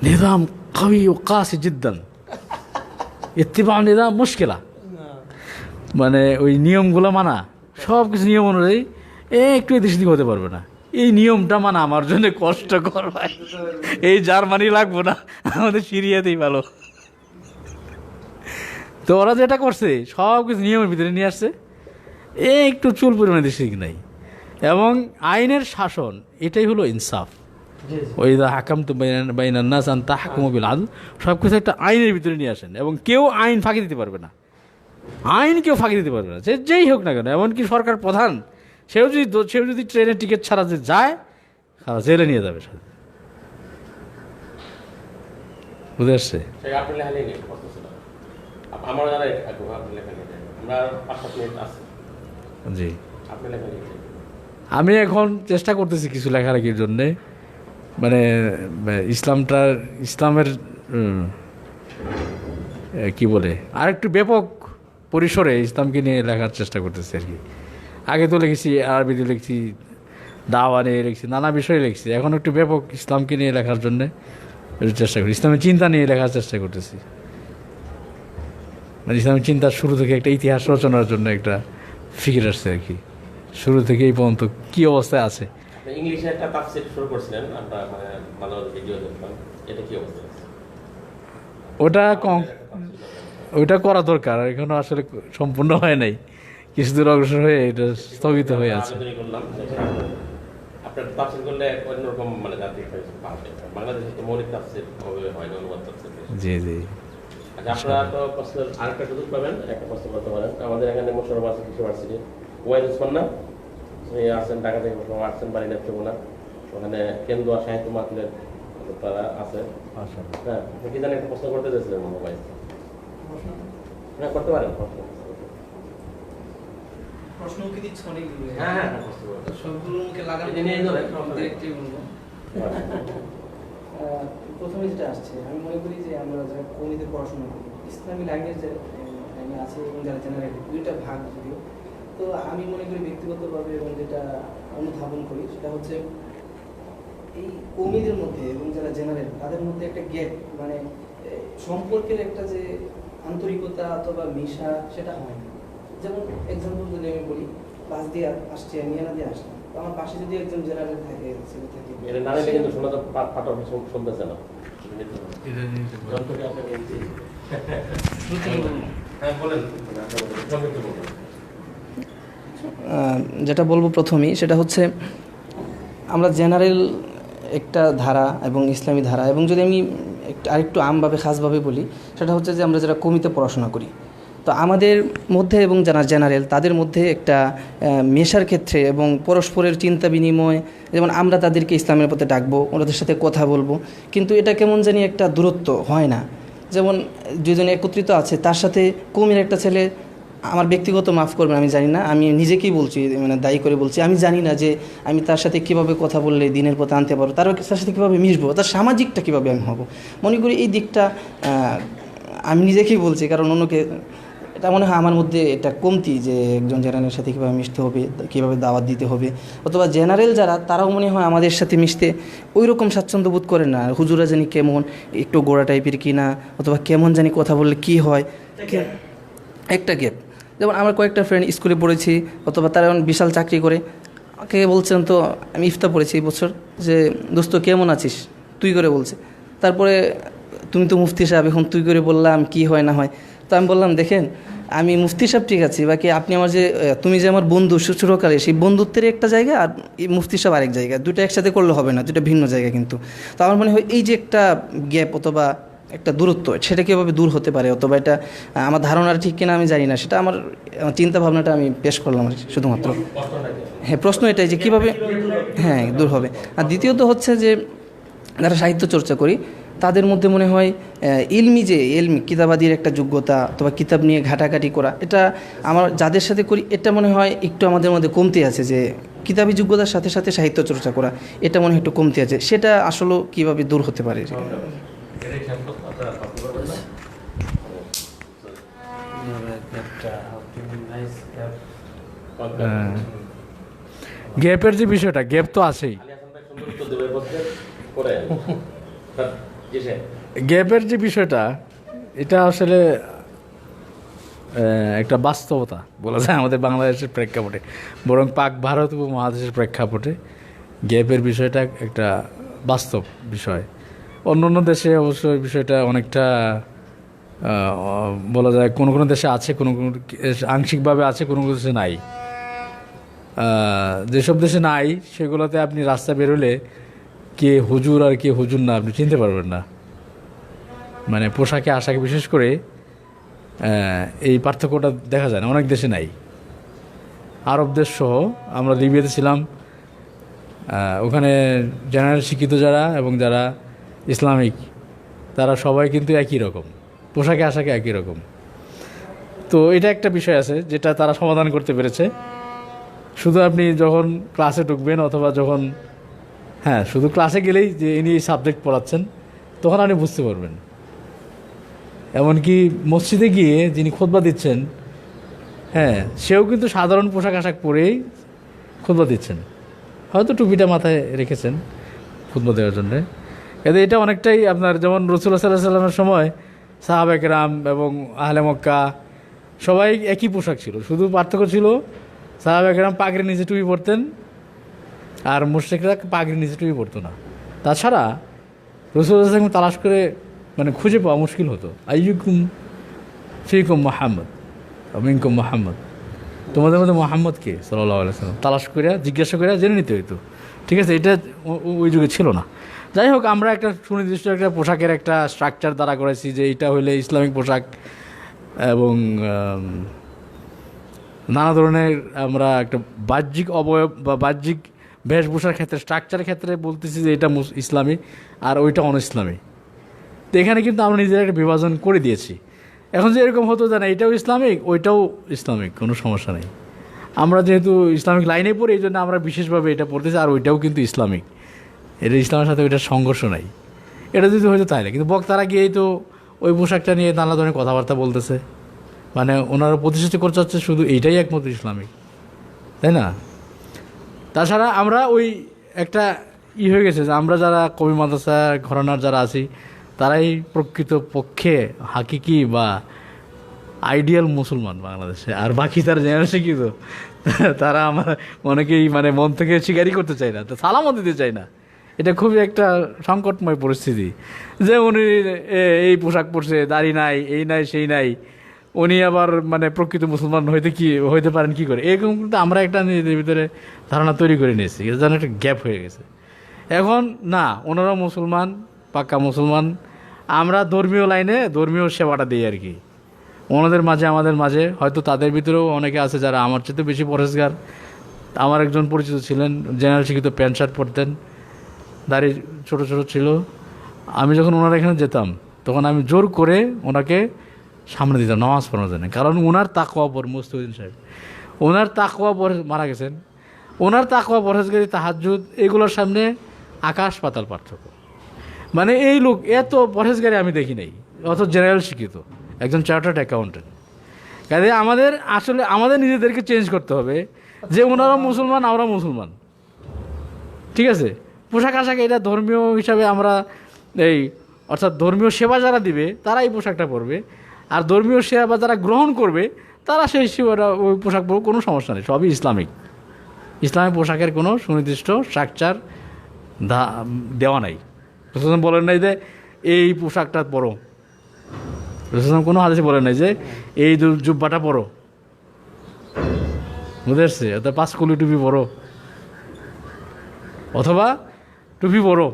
নিজাম কওয়ি ও কাসি জিদ্দান, ইত্তিবা নিজাম মুশকিলা, মানে ওই নিয়মগুলো মানা, সব কিছু নিয়ম অনুযায়ী একটু এদিক সেদিক হতে পারবে না, এই নিয়মটা মানা আমার জন্য কষ্টকর ভাই, এই জার্মানি লাগবো না, আমাদের সিরিয়াতেই ভালো। তো ওরা যেটা করছে সব কিছু নিয়মের ভিতরে নিয়ে আসছে, একটু চুল পরিমাণে দেশে নাই, এবং আইনের শাসন, এটাই হলো ইনসাফ। ওই হাকাম তো বাইনান্নাস আন তাহকুমু বিল আদল, সব কিছু একটা আইনের ভিতরে নিয়ে আসেন, এবং কেউ আইন ফাঁকি দিতে পারবে না, আইন কেউ ফাঁকি দিতে পারবে না, যেই হোক না কেন, এমনকি সরকার প্রধান, সেও যদি ট্রেনের টিকিট ছাড়া যে যায়, জেলে নিয়ে যাবে সাথে, বুঝে আসছে। আপনি লেখালেই নেই, আমার জানা আপনি লেখালেই, আমরা 5-7 মিনিট আছে, জি আপনি লেখালেই। আমি এখন চেষ্টা করতেছি কিছু লেখালেখির জন্যে, মানে ইসলামের কি বলে আর একটু ব্যাপক পরিসরে ইসলামকে নিয়ে লেখার চেষ্টা করতেছি আর কি। আগে তো লিখেছি, আরবিতে লিখছি, দাওয়া নিয়ে লিখছি, নানা বিষয়ে লিখছি, এখন একটু ব্যাপক ইসলামকে নিয়ে লেখার জন্যে চেষ্টা করি, ইসলামের চিন্তা নিয়ে লেখার চেষ্টা করতেছি, মানে ইসলামের চিন্তার শুরু থেকে একটা ইতিহাস রচনার জন্য একটা ফিকির আসছে আর কি, শুরু থেকে এই পর্যন্ত কী অবস্থায় আছে। ইংলিশে একটা তাফসীর শুরু করছিলেন, আমরা মানে মাঝে মাঝে ভিডিও দেখলাম, এটা কি অবস্থা আছে? ওইটা করা দরকার, এখনো আসলে সম্পূর্ণ হয় নাই, কিছু দূর অগ্রসর হয়ে এটা স্থগিত হয়ে আছে। আপনার তাফসীর করলে অন্যরকম মানে জাতি বাংলাদেশে তো মৌলিক তাফসীর হয় না, অনুবাদ তাফসীর। জি জি। আচ্ছা, আপনারা তো প্রশ্নের আরেকটা সুযোগ পাবেন, একটা প্রশ্ন করতে পারেন। আমাদের এখানে মোশাররফ আছে কৃষি ভার্সিটি, ওয়াইদ ওসমান না আসছেন, ঢাকা থেকে আসছেন, বাড়ি নেত্রকোনা, ওখানে কেন্দ্র সাহিত্য মাহফিলের তারা আছে। হ্যাঁ, কি জানি একটা প্রশ্ন করতে চাইছিলেন মোবাইল, হ্যাঁ করতে পারেন প্রশ্ন কি দিচ্ছ অনেকগুলো? হ্যাঁ সবগুলো মুখে লাগানো ডিরেক্টলি বলবো। প্রথমে যেটা আসছে, আমি মনে করি যে আমরা যারা কমিতে পড়াশোনা করি, ইসলামী লাইনের যে আছে এবং যারা জেনারেল, দুইটা ভাগ যদিও, তো আমি মনে করি ব্যক্তিগতভাবে এবং যেটা অনুধাবন করি সেটা হচ্ছে এই কমিদের মধ্যে এবং যারা জেনারেল তাদের মধ্যে একটা গ্যাপ, মানে সম্পর্কের একটা যে আন্তরিকতা অথবা মিশা সেটা হয় না। যেমন এক্সাম্পল যদি আমি বলি, বাস দিয়ে আসছে, মিয়ানা দিয়ে আসলাম, তো আমার পাশে যদি একজন জেনারেল থাকে, ছেলে থাকে, এটা না নিলে কিন্তু শোনা তো পাঠক শুনতেছে না। যেটা বলবো প্রথমেই সেটা হচ্ছে আমরা জেনারেল একটা ধারা এবং ইসলামী ধারা, এবং যদি আমি আরেকটু আমভাবে খাসভাবে বলি, সেটা হচ্ছে যে আমরা যারা কমিতে পড়াশোনা করি, তো তো আমাদের মধ্যে এবং যারা জেনারেল তাদের মধ্যে একটা মেশার ক্ষেত্রে এবং পরস্পরের চিন্তা বিনিময়, যেমন আমরা তাদেরকে ইসলামের পথে ডাকবো, ওনাদের সাথে কথা বলবো, কিন্তু এটা কেমন জানি একটা দূরত্ব হয় না। যেমন দুজন একত্রিত আছে, তার সাথে কৌমের একটা ছেলে, আমার ব্যক্তিগত মাফ করবেন আমি জানি না, আমি নিজেকেই বলছি, মানে দায়ী করে বলছি, আমি জানি না যে আমি তার সাথে কীভাবে কথা বললে দিনের পথে আনতে পারবো, তার সাথে কীভাবে মিশবো, তার সামাজিকটা কীভাবে আমি হব। মনে করি এই দিকটা আমি নিজেকেই বলছি, কারণ অন্যকে এটা মনে হয় আমার মধ্যে এটা কমতি, যে একজন জেনারেলের সাথে কীভাবে মিশতে হবে, কীভাবে দাওয়াত দিতে হবে, অথবা জেনারেল যারা তারাও মনে হয় আমাদের সাথে মিশতে ওই রকম স্বাচ্ছন্দ্য বোধ করে না। হুজুরা জানি কেমন, একটু গোড়া টাইপের কিনা, অথবা কেমন জানি কথা বললে কি হয়, একটা গ্যাপ। যেমন আমার কয়েকটা ফ্রেন্ড স্কুলে পড়েছি, অথবা তারা এখন বিশাল চাকরি করে, কে বলছেন তো আমি ইফতা পড়েছি এই বছর, যে দোস্ত কেমন আছিস, তুই করে বলছে। তারপরে তুমি তো মুফতি সাহেব, এখন তুই করে বললাম কি হয় না হয়। তো আমি বললাম দেখেন, আমি মুফতি সাহেব ঠিক আছি, বাকি আপনি আমার যে তুমি যে আমার বন্ধু ছোটোকালে, সেই বন্ধুত্বের একটা জায়গা, আর মুফতি সাহেব আরেক জায়গা, দুটো একসাথে করলে হবে না, দুটো ভিন্ন জায়গা। কিন্তু তো আমার মনে হয় এই যে একটা গ্যাপ অথবা একটা দূরত্ব, সেটা কীভাবে দূর হতে পারে, অথবা এটা আমার ধারণার ঠিক কিনা আমি জানি না, সেটা আমার চিন্তা ভাবনাটা আমি পেশ করলাম আর কি, শুধুমাত্র। হ্যাঁ, প্রশ্ন এটাই যে কীভাবে হ্যাঁ দূর হবে। আর দ্বিতীয়ত হচ্ছে যে যারা সাহিত্য চর্চা করি, তাদের মধ্যে মনে হয় ইলমি কিতাবাদির একটা যোগ্যতা, অথবা কিতাব নিয়ে ঘাটাঘাটি করা, এটা আমার যাদের সাথে করি এটা মনে হয় একটু আমাদের মধ্যে কমতি আছে, যে কিতাবী যোগ্যতার সাথে সাথে সাহিত্য চর্চা করা, এটা মনে হয় একটু কমতি আছে। সেটা আসলে কীভাবে দূর হতে পারে? গ্যাপের যে বিষয়টা, গ্যাপ তো আছেই। গ্যাপের যে বিষয়টা, এটা আসলে একটা বাস্তবতা বলা যায় আমাদের বাংলাদেশের প্রেক্ষাপটে, বরং পাক ভারত উপমহাদেশের প্রেক্ষাপটে গ্যাপের বিষয়টা একটা বাস্তব বিষয়। অন্য অন্য দেশে অবশ্য এই বিষয়টা অনেকটা বলা যায় কোনো কোনো দেশে আছে, কোনো কোনো আংশিকভাবে আছে, কোনো কোনো দেশে নাই। যেসব দেশে নাই সেগুলোতে আপনি রাস্তা বেরোলে কে হুজুর আর কে হুজুর না আপনি চিনতে পারবেন না। মানে পোশাকে আশাকে বিশেষ করে এই পার্থক্যটা দেখা যায় না, অনেক দেশে নাই। আরব দেশ সহ আমরা লিবিয়াতে ছিলাম, ওখানে জেনারেল শিক্ষিত যারা এবং যারা ইসলামিক, তারা সবাই কিন্তু একই রকম, পোশাকে আশাকে একই রকম। তো এটা একটা বিষয় আছে যেটা তারা সমাধান করতে পেরেছে। শুধু আপনি যখন ক্লাসে ঢুকবেন, অথবা যখন শুধু ক্লাসে গেলেই যে ইনি এই সাবজেক্ট পড়াচ্ছেন, তখন আপনি বুঝতে পারবেন। এমনকি মসজিদে গিয়ে যিনি খুতবা দিচ্ছেন, সেও কিন্তু সাধারণ পোশাক আশাক পরেই খুতবা দিচ্ছেন, হয়তো টুপিটা মাথায় রেখেছেন খুতবা দেওয়ার জন্যে। এতে এটা অনেকটাই আপনার যেমন রাসূলুল্লাহ সাল্লাল্লাহু আলাইহি ওয়াসাল্লামের সময় সাহাবা কেরাম এবং আহলে মক্কা সবাই একই পোশাক ছিল, শুধু পার্থক্য ছিল সাহাবা কেরাম পাগড়ির নিচে টুপি পরতেন, আর মুশরিকরা পাগড়ির নিচে টুপি পরতো না। তাছাড়া রাসূলুল্লাহ সাল্লাল্লাহু আলাইহি ওয়াসাল্লাম তালাশ করে মানে খুঁজে পাওয়া মুশকিল হতো। আইয়ুকুম ফিকুম মুহাম্মদ মিনকুম মুহাম্মদ, তোমাদের মধ্যে মুহাম্মদ কে সাল্লাল্লাহু আলাইহি ওয়াসাল্লাম তালাশ করে জিজ্ঞাসা করে জেনে নিতে হইতো। ঠিক আছে, এটা ওই যুগে ছিল না। যাই হোক, আমরা একটা সুনির্দিষ্ট একটা পোশাকের একটা স্ট্রাকচার দ্বারা করেছি যে এটা হইলে ইসলামিক পোশাক, এবং নানা ধরনের আমরা একটা বাহ্যিক অবয়ব বা বাহ্যিক বেশভূষার ক্ষেত্রে স্ট্রাকচারের ক্ষেত্রে বলতেছি যে এটা ইসলামী আর ওইটা অন ইসলামী। তো এখানে কিন্তু আমরা নিজেরা একটা বিভাজন করে দিয়েছি। এখন যে এরকম হতো যে না এটাও ইসলামিক ওইটাও ইসলামিক, কোনো সমস্যা নেই। আমরা যেহেতু ইসলামিক লাইনে পড়ি, এই জন্য আমরা বিশেষভাবে এটা পড়তেছি, আর ওইটাও কিন্তু ইসলামিক, এটা ইসলামের সাথে ওইটার সংঘর্ষ নাই। এটা যদি হয়তো তাই না, কিন্তু বক্তারা গিয়েই তো ওই পোশাকটা নিয়ে নানা ধরনের কথাবার্তা বলতেছে, মানে ওনারা প্রতিষ্ঠিত করতে হচ্ছে শুধু এইটাই একমাত্র ইসলামিক, তাই না? তাছাড়া আমরা ওই একটা হয়ে গেছে যে আমরা যারা কবি মাদ্রাসা ঘরানার যারা আছি, তারাই প্রকৃত পক্ষে হাকিকি বা আইডিয়াল মুসলমান বাংলাদেশে, আর বাকি তারা জেনারেল শিক্ষিত তারা আমার অনেকেই মানে মন থেকে স্বীকারই করতে চায় না, তো সালামও দিতে চায় না। এটা খুবই একটা সংকটময় পরিস্থিতি যে উনি এই পোশাক পরছে, দাড়ি নাই, এই নাই সেই নাই, উনি আবার মানে প্রকৃত মুসলমান হইতে পারেন কি করে? এরকম কিন্তু আমরা একটা নিজেদের ভিতরে ধারণা তৈরি করে নিয়েছি, এটা যেন একটা গ্যাপ হয়ে গেছে। এখন না, ওনারা মুসলমান, পাক্কা মুসলমান, আমরা ধর্মীয় লাইনে ধর্মীয় সেবাটা দিই আর কি, ওনাদের মাঝে আমাদের মাঝে হয়তো তাদের ভিতরেও অনেকে আছে যারা আমার চেয়ে বেশি পরহেজগার। আমার একজন পরিচিত ছিলেন, জেনারেল শিক্ষিত, প্যান্ট শার্ট পরতেন, দাড়ি ছোট ছোট ছিল। আমি যখন ওনার এখানে যেতাম তখন আমি জোর করে ওনাকে সামনে দিতাম নামাজ পড়ানোর জন্য, কারণ ওনার তাকওয়া পর মুস্তাহিদিন সাহেব, ওনার তাকওয়া পর মারা গেছেন। ওনার তাকওয়া, পরহেজগারি, তাহাজ্জুদ এগুলোর সামনে আকাশ পাতাল পার্থক্য। মানে এই লোক এত পরহেজগারি আমি দেখি নাই, অত জেনারেল শিক্ষিত, একজন চার্টার্ড অ্যাকাউন্টেন্ট। কাজে আমাদের আসলে আমাদের নিজেদেরকে চেঞ্জ করতে হবে যে ওনারা মুসলমান, আমরা মুসলমান, ঠিক আছে। পোশাক আশাক এটা ধর্মীয় হিসাবে আমরা এই, অর্থাৎ ধর্মীয় সেবা যারা দিবে তারা এই পোশাকটা পরবে, আর ধর্মীয় সেবা যারা গ্রহণ করবে তারা সেই সেবাটা ওই পোশাক পরবে, কোনো সমস্যা নেই, সবই ইসলামিক। ইসলামিক পোশাকের কোনো সুনির্দিষ্ট স্ট্রাকচার দেওয়া নাই। রসুল বলেন নাই যে এই পোশাকটা পরো, রসুল কোনো হাদিসে বলেন নাই যে এই জুব্বাটা পরো, বুঝেছে, অর্থাৎ 5 কলি টুপি পরো অথবা টুপি পরো।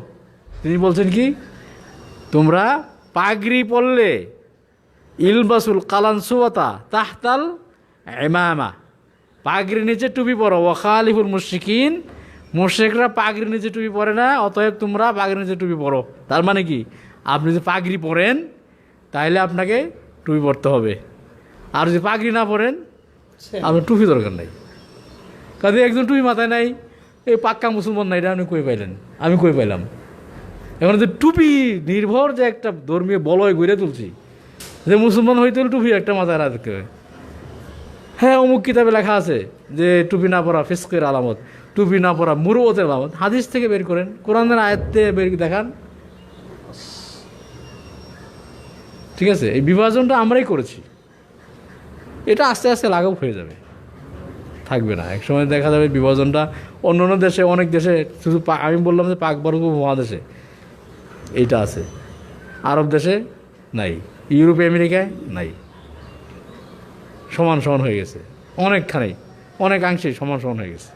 তিনি বলছেন কি, তোমরা পাগড়ি পরলে ইলবাসুল কালানসুয়াতা তাহতাল ইমামা, পাগড়ির নিচে টুপি পরো, ওয়াখালিফুল মুশরিকিন, মুশরিকরা পাগড়ির নিচে টুপি পরে না, অতএব তোমরা পাগড়ির নিচে টুপি পরো। তার মানে কি, আপনি যদি পাগড়ি পরেন তাহলে আপনাকে টুপি পরতে হবে, আর যদি পাগড়ি না পরেন আপনার টুপি দরকার নাই। কাজে একজন টুপি মাথায় নাই, এই পাক্কা মুসলমান নাই, এটা আপনি কই পাইলেন, আমি কই পাইলাম? এখন যে টুপি নির্ভর যে একটা ধর্মীয় বলয় গড়ে তুলছি, যে মুসলমান হইতে হলে টুপি একটা মাথায় রাখতে হবে। হ্যাঁ, অমুক কিতাবে লেখা আছে যে টুপি না পরা ফিসকের আলামত, টুপি না পরা মুরুবতের আলামত। হাদিস থেকে বের করেন, কোরআনের আয়াতে বের দেখান, ঠিক আছে। এই বিভাজনটা আমরাই করেছি, এটা আস্তে আস্তে লাঘব হয়ে যাবে, থাকবে না। একসময় দেখা যাবে বিভাজনটা অন্য অন্য দেশে, অনেক দেশে, শুধু আমি বললাম যে পাক বর্গ মহাদেশে এইটা আছে, আরব দেশে নাই, ইউরোপ আমেরিকায় নাই, সমান সমান হয়ে গেছে, অনেকখানি অনেকাংশেই সমান সমান হয়ে গেছে।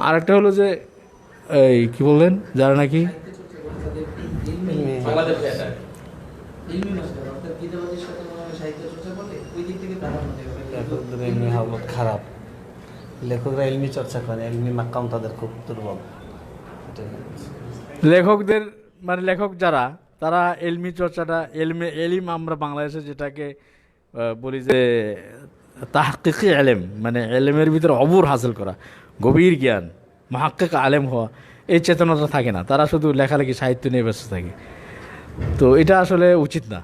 আর একটা হলো যে এই কি বললেন, যারা নাকি খারাপ, লেখকরা এলমি চর্চা করে, এলমি মাক্কাম তাদের খুব দুর্বল। লেখকদের মানে লেখক যারা, তারা এলমি চর্চাটা, এলিম আমরা বাংলাদেশে যেটাকে বলি যে তাহকিকি এলেম, মানে এলেমের ভিতরে অবুর হাসিল করা, গভীর জ্ঞান, মুহাক্কিক আলেম হওয়া, এই চেতনাটা থাকে না। তারা শুধু লেখালেখি, সাহিত্য নিয়ে ব্যস্ত থাকে। তো এটা আসলে উচিত না।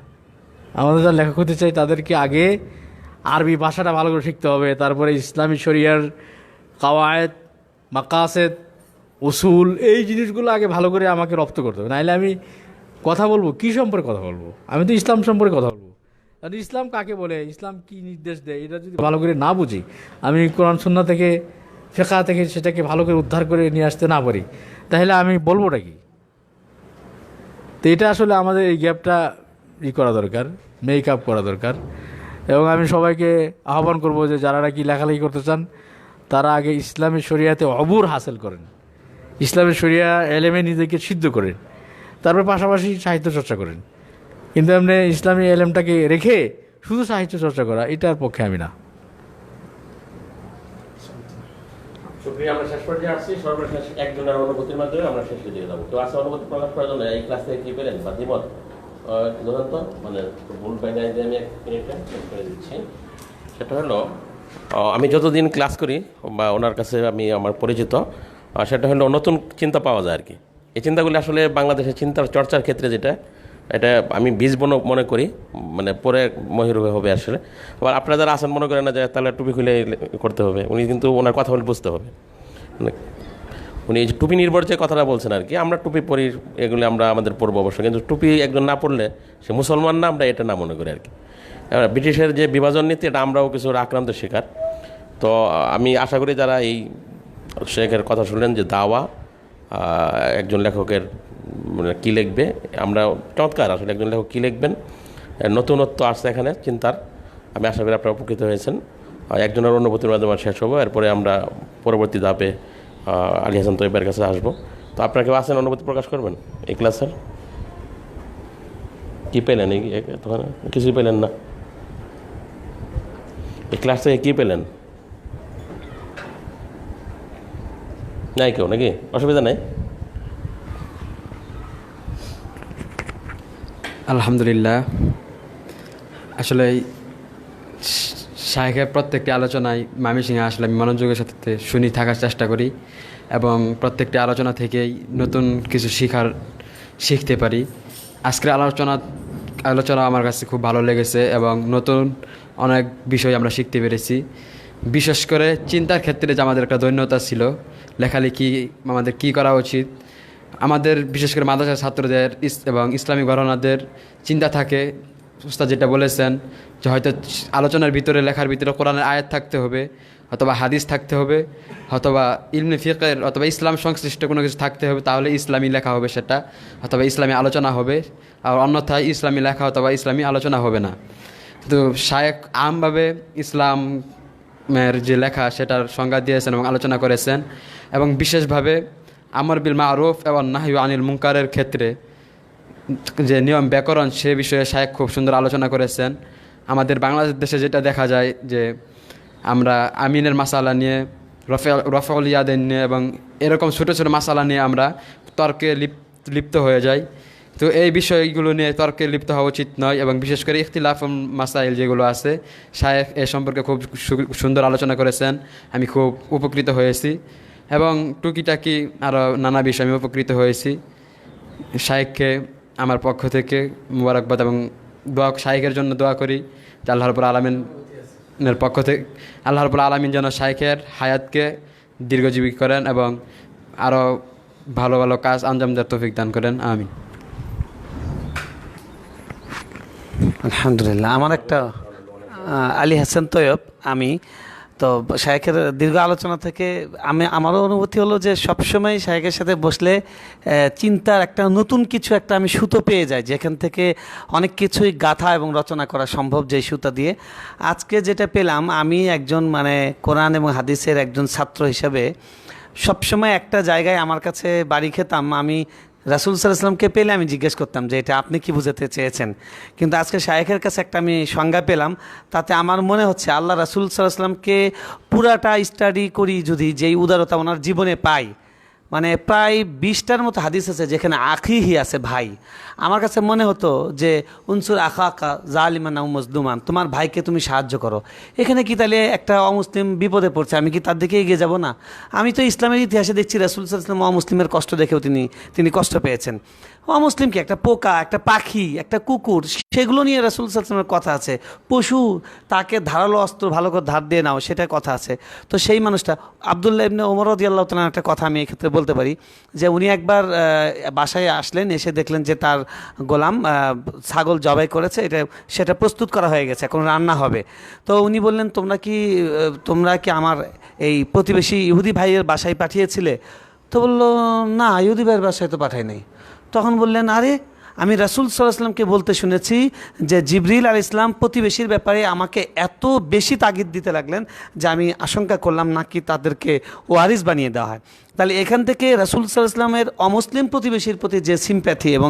আমাদের যারা লেখক হতে চাই তাদেরকে আগে আরবি ভাষাটা ভালো করে শিখতে হবে, তারপরে ইসলামী শরিয়ার কাওয়ায়েদ, মাকাসেদ, উসুল, এই জিনিসগুলো আগে ভালো করে আমাকে রপ্ত করতে হবে। নাহলে আমি কথা বলবো কী সম্পর্কে কথা বলবো? আমি তো ইসলাম সম্পর্কে কথা বলবো। আর ইসলাম কাকে বলে, ইসলাম কি নির্দেশ দেয়, এটা যদি ভালো করে না বুঝি, আমি কোরআন সুন্নাহ থেকে, ফিকহ থেকে সেটাকে ভালো করে উদ্ধার করে নিয়ে আসতে না পারি, তাহলে আমি বলবোটা কি? তো এটা আসলে আমাদের এই গ্যাপটা করা দরকার, মেক আপ করা দরকার। এবং আমি সবাইকে আহ্বান করব যে যারা নাকি লেখালেখি করতে চান তারা আগে ইসলামী শরিয়াতে অবুর হাসিল করেন, ইসলামী শরিয়া এলেমে নিজেকে সিদ্ধ করেন, তারপর পাশাপাশি সাহিত্য চর্চা করেন। কিন্তু এমনি ইসলামী এলেমটাকে রেখে শুধু সাহিত্য চর্চা করা, এটার পক্ষে আমি না। শুক্রিয়া, আমরা শেষ পর্যায়ে আসছি। সর্বশেষ একজনের অনুভূতির মাধ্যমে আমরা শেষে দিয়ে যাবো। তো আছে অনুভূতি প্রকাশ করার জন্য এই ক্লাস থেকে কি পেলেন বা দ্বিমত ধরেন তো, মানে ভুল পাই নাই যে আমি 1 মিনিটে শেষ করে দিচ্ছি। সেটা হলো, আমি যতদিন ক্লাস করি বা ওনার কাছে আমি আমার পরিচিত, সেটা হলো নতুন চিন্তা পাওয়া যায় আর কি। এই চিন্তাগুলি আসলে বাংলাদেশের চিন্তার চর্চার ক্ষেত্রে যেটা, এটা আমি বীজ মনে করি, মানে পরে মহিরূপে হবে আসলে। আবার আপনারা যারা আসেন মনে করেন না যে তাহলে টুপি খুলে করতে হবে, উনি কিন্তু ওনার কথা বলে বুঝতে হবে। উনি এই যে টুপি নির্ভর যে কথাটা বলছেন আর কি, আমরা টুপি পরি, এগুলি আমরা আমাদের পরবো অবশ্যই, কিন্তু টুপি একজন না পড়লে সে মুসলমান না, আমরা এটা না মনে করি আর কি। ব্রিটিশের যে বিভাজন নীতি, এটা আমরাও কিছু আক্রান্ত শিকার। তো আমি আশা করি যারা এই শেখের কথা শুনলেন যে দাওয়া, একজন লেখকের মানে কী লিখবে, আমরা চমৎকার আসলে একজন লেখক কী লিখবেন, নতুনত্ব আসছে এখানে চিন্তার। আমি আশা করি আপনারা উপকৃত হয়েছেন। একজনের অনুভূতির মাধ্যমে শেষ হবো, এরপরে আমরা পরবর্তী ধাপে আলী হাসান তৈবের কাছে আসবো। তো আপনারা কেউ আসেন, অনুভূতি প্রকাশ করবেন এই ক্লাসের? কী পেলেন? তখন কিছুই পেলেন না? এই ক্লাস থেকে কী পেলেন? নাই কেউ নাকি? অসুবিধা নাই। আলহামদুলিল্লাহ, আসলে শাহেখের প্রত্যেকটি আলোচনায় ময়মনসিংহে আসলে আমি মনোযোগের সাথে শুনি, থাকার চেষ্টা করি এবং প্রত্যেকটি আলোচনা থেকেই নতুন কিছু শিখতে পারি। আজকের আলোচনা আমার কাছে খুব ভালো লেগেছে এবং নতুন অনেক বিষয় আমরা শিখতে পেরেছি। বিশেষ করে চিন্তার ক্ষেত্রে যে আমাদের একটা দৈন্যতা ছিল, লেখালেখি আমাদের কী করা উচিত, আমাদের বিশেষ করে মাদ্রাসার ছাত্রদের এবং ইসলামী ঘরানাদের চিন্তা থাকে। উস্তাদ যেটা বলেছেন যে হয়তো আলোচনার ভিতরে, লেখার ভিতরে কোরআনের আয়াত থাকতে হবে, অথবা হাদিস থাকতে হবে, অথবা ইলমে ফিকহের অথবা ইসলাম সংশ্লিষ্ট কোনো কিছু থাকতে হবে, তাহলে ইসলামী লেখা হবে সেটা, অথবা ইসলামী আলোচনা হবে। আর অন্যথায় ইসলামী লেখা অথবা ইসলামী আলোচনা হবে না। তো শায়েখ আমভাবে ইসলামের যে লেখা সেটার সংজ্ঞা দিয়েছেন এবং আলোচনা করেছেন, এবং বিশেষভাবে আমর বিল মারুফ এবং নাহি আনিল মুনকারের ক্ষেত্রে যে নিয়ম ব্যাকরণ সে বিষয়ে শায়েখ খুব সুন্দর আলোচনা করেছেন। আমাদের বাংলাদেশে যেটা দেখা যায় যে আমরা আমিনের মাসালা নিয়ে, রফউল ইয়াদাইন নিয়ে এবং এরকম ছোটো ছোটো মাসালা নিয়ে আমরা তর্কে লিপ্ত হয়ে যাই। তো এই বিষয়গুলো নিয়ে তর্কে লিপ্ত হওয়া উচিত নয়, এবং বিশেষ করে ইখতিলাফ মাসাইল যেগুলো আছে, শায়েখ এ সম্পর্কে খুব সুন্দর আলোচনা করেছেন। আমি খুব উপকৃত হয়েছি এবং টুকিটাকি আরও নানা বিষয় আমি উপকৃত হয়েছি। শায়েখকে আমার পক্ষ থেকে মুবারকবাদ এবং শায়েখের জন্য দোয়া করি যে আল্লাহ রাব্বুল আলামিনের পক্ষ থেকে আল্লাহ রাব্বুল আলামিন যেন শায়েখের হায়াতকে দীর্ঘজীবী করেন এবং আরও ভালো ভালো কাজ আঞ্জাম দেওয়ার তৌফিক দান করেন। আমিন। আলহামদুলিল্লাহ। আমার একটা আলী হাসান তৈয়ব। আমি তো শায়েখের দীর্ঘ আলোচনা থেকে আমারও অনুভূতি হলো যে সবসময় শায়েখের সাথে বসলে চিন্তার একটা নতুন কিছু একটা আমি সুতো পেয়ে যাই, যেখান থেকে অনেক কিছুই গাথা এবং রচনা করা সম্ভব যেই সুতা দিয়ে। আজকে যেটা পেলাম, আমি একজন কোরআন এবং হাদিসের একজন ছাত্র হিসাবে সবসময় একটা জায়গায় আমার কাছে বাড়ি খেতাম, আমি রাসূল সাল্লাল্লাহু আলাইহি ওয়াসাল্লামকে পেলে আমি জিজ্ঞেস করতাম যে এটা আপনি কি বুঝাতে চেয়েছেন। কিন্তু আজকে শায়েখের কাছে একটা আমি সংজ্ঞা পেলাম, তাতে আমার মনে হচ্ছে আল্লাহ রাসূল সাল্লাল্লাহু আলাইহি ওয়াসাল্লামকে পুরাটা স্টাডি করি যদি, যেই উদারতা ওনার জীবনে পাই, প্রায় 20টার মতো হাদিস আছে যেখানে আখিহি আছে ভাই। আমার কাছে মনে হতো যে উনসুর আখা জালিমান আও মজলুমান, তোমার ভাইকে তুমি সাহায্য করো। এখানে কি তাহলে একটা অমুসলিম বিপদে পড়ছে, আমি কি তার দিকে এগিয়ে যাব না? আমি তো ইসলামের ইতিহাসে দেখছি রাসূল সাল্লাল্লাহু আলাইহি ওয়াসাল্লাম অমুসলিমের কষ্ট দেখেও তিনি কষ্ট পেয়েছেন। অমুসলিম কি একটা পোকা, একটা পাখি, একটা কুকুর, সেগুলো নিয়ে রাসূল সাল্লাল্লাহু আলাইহি ওয়াসাল্লামের কথা আছে। পশু, তাকে ধারালো অস্ত্র ভালো করে ধার দিয়ে নাও, সেটা কথা আছে। তো সেই মানুষটা আব্দুল্লাহ ইবনে ওমর রাদিয়াল্লাহু তাআলা একটা কথা আমি এক্ষেত্রে বলতে পারি যে উনি একবার বাসায় আসলেন, এসে দেখলেন যে তার গোলাম ছাগল জবাই করেছে, সেটা প্রস্তুত করা হয়ে গেছে, এখন রান্না হবে। তো উনি বললেন, তোমরা কি আমার এই প্রতিবেশী ইহুদি ভাইয়ের বাসায় পাঠিয়েছিলে? তো বলল, না, ইহুদি ভাইয়ের বাসায় তো পাঠাই নাই। তখন বললেন, আরে আমি রাসূল সাল্লাল্লাহু আলাইহি ওয়াসাল্লামকে বলতে শুনেছি যে জিবরিল আলাইহিস সালাম প্রতিবেশীর ব্যাপারে আমাকে এত বেশি তাগিদ দিতে লাগলেন যে আমি আশঙ্কা করলাম নাকি তাদেরকে ওয়ারিস বানিয়ে দেওয়া হয়। তাহলে এখান থেকে রাসূল সাল্লাল্লাহু আলাইহি ওয়াসাল্লামের অমুসলিম প্রতিবেশীর প্রতি যে সিম্প্যাথি এবং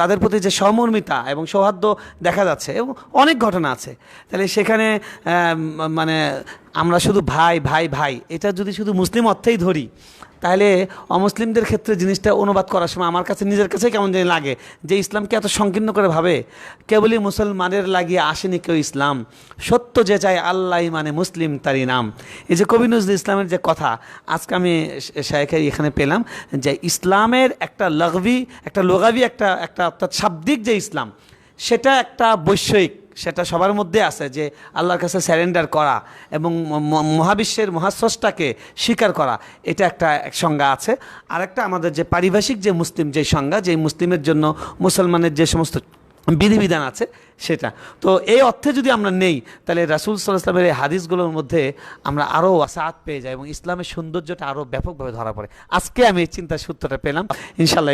তাদের প্রতি যে সহমর্মিতা এবং সৌহার্দ্য দেখা যাচ্ছে, এবং অনেক ঘটনা আছে। তাহলে সেখানে আমরা শুধু ভাই ভাই ভাই এটা যদি শুধু মুসলিম অর্থেই ধরি, তাহলে অমুসলিমদের ক্ষেত্রে জিনিসটা অনুবাদ করার সময় আমার কাছে নিজের কাছে কেমন জানি লাগে যে ইসলামকে এত সংকীর্ণ করে ভাবে। কেবলই মুসলমানের লাগিয়ে আসেনি কেউ ইসলাম, সত্য যে চায় আল্লাহ মুসলিম তারই নাম। এই যে কবি নজরুল ইসলামের যে কথা, আজকে আমি শায়েখের এখানে পেলাম যে ইসলামের একটা লগাবি একটা অর্থাৎ শাব্দিক যে ইসলাম, সেটা একটা বৈষয়িক, সেটা সবার মধ্যে আছে যে আল্লাহর কাছে স্যারেন্ডার করা এবং মহাবিশ্বের মহাস্রষ্টাকে স্বীকার করা, এটা একটা সংজ্ঞা আছে। আর একটা আমাদের যে পারিভাষিক যে মুসলিম যে সংজ্ঞা, যে মুসলিমের জন্য মুসলমানের যে সমস্ত বিধিবিধান আছে সেটা। তো এই অর্থে যদি আমরা নেই, তাহলে রাসূল সাল্লাল্লাহু আলাইহি ওয়াসাল্লামের এই হাদিসগুলোর মধ্যে আমরা আরও ওয়াসাআত পেয়ে যাই এবং ইসলামের সৌন্দর্যটা আরও ব্যাপকভাবে ধরা পড়ে। আজকে আমি এই চিন্তার সূত্রটা পেলাম, ইনশাআল্লাহ।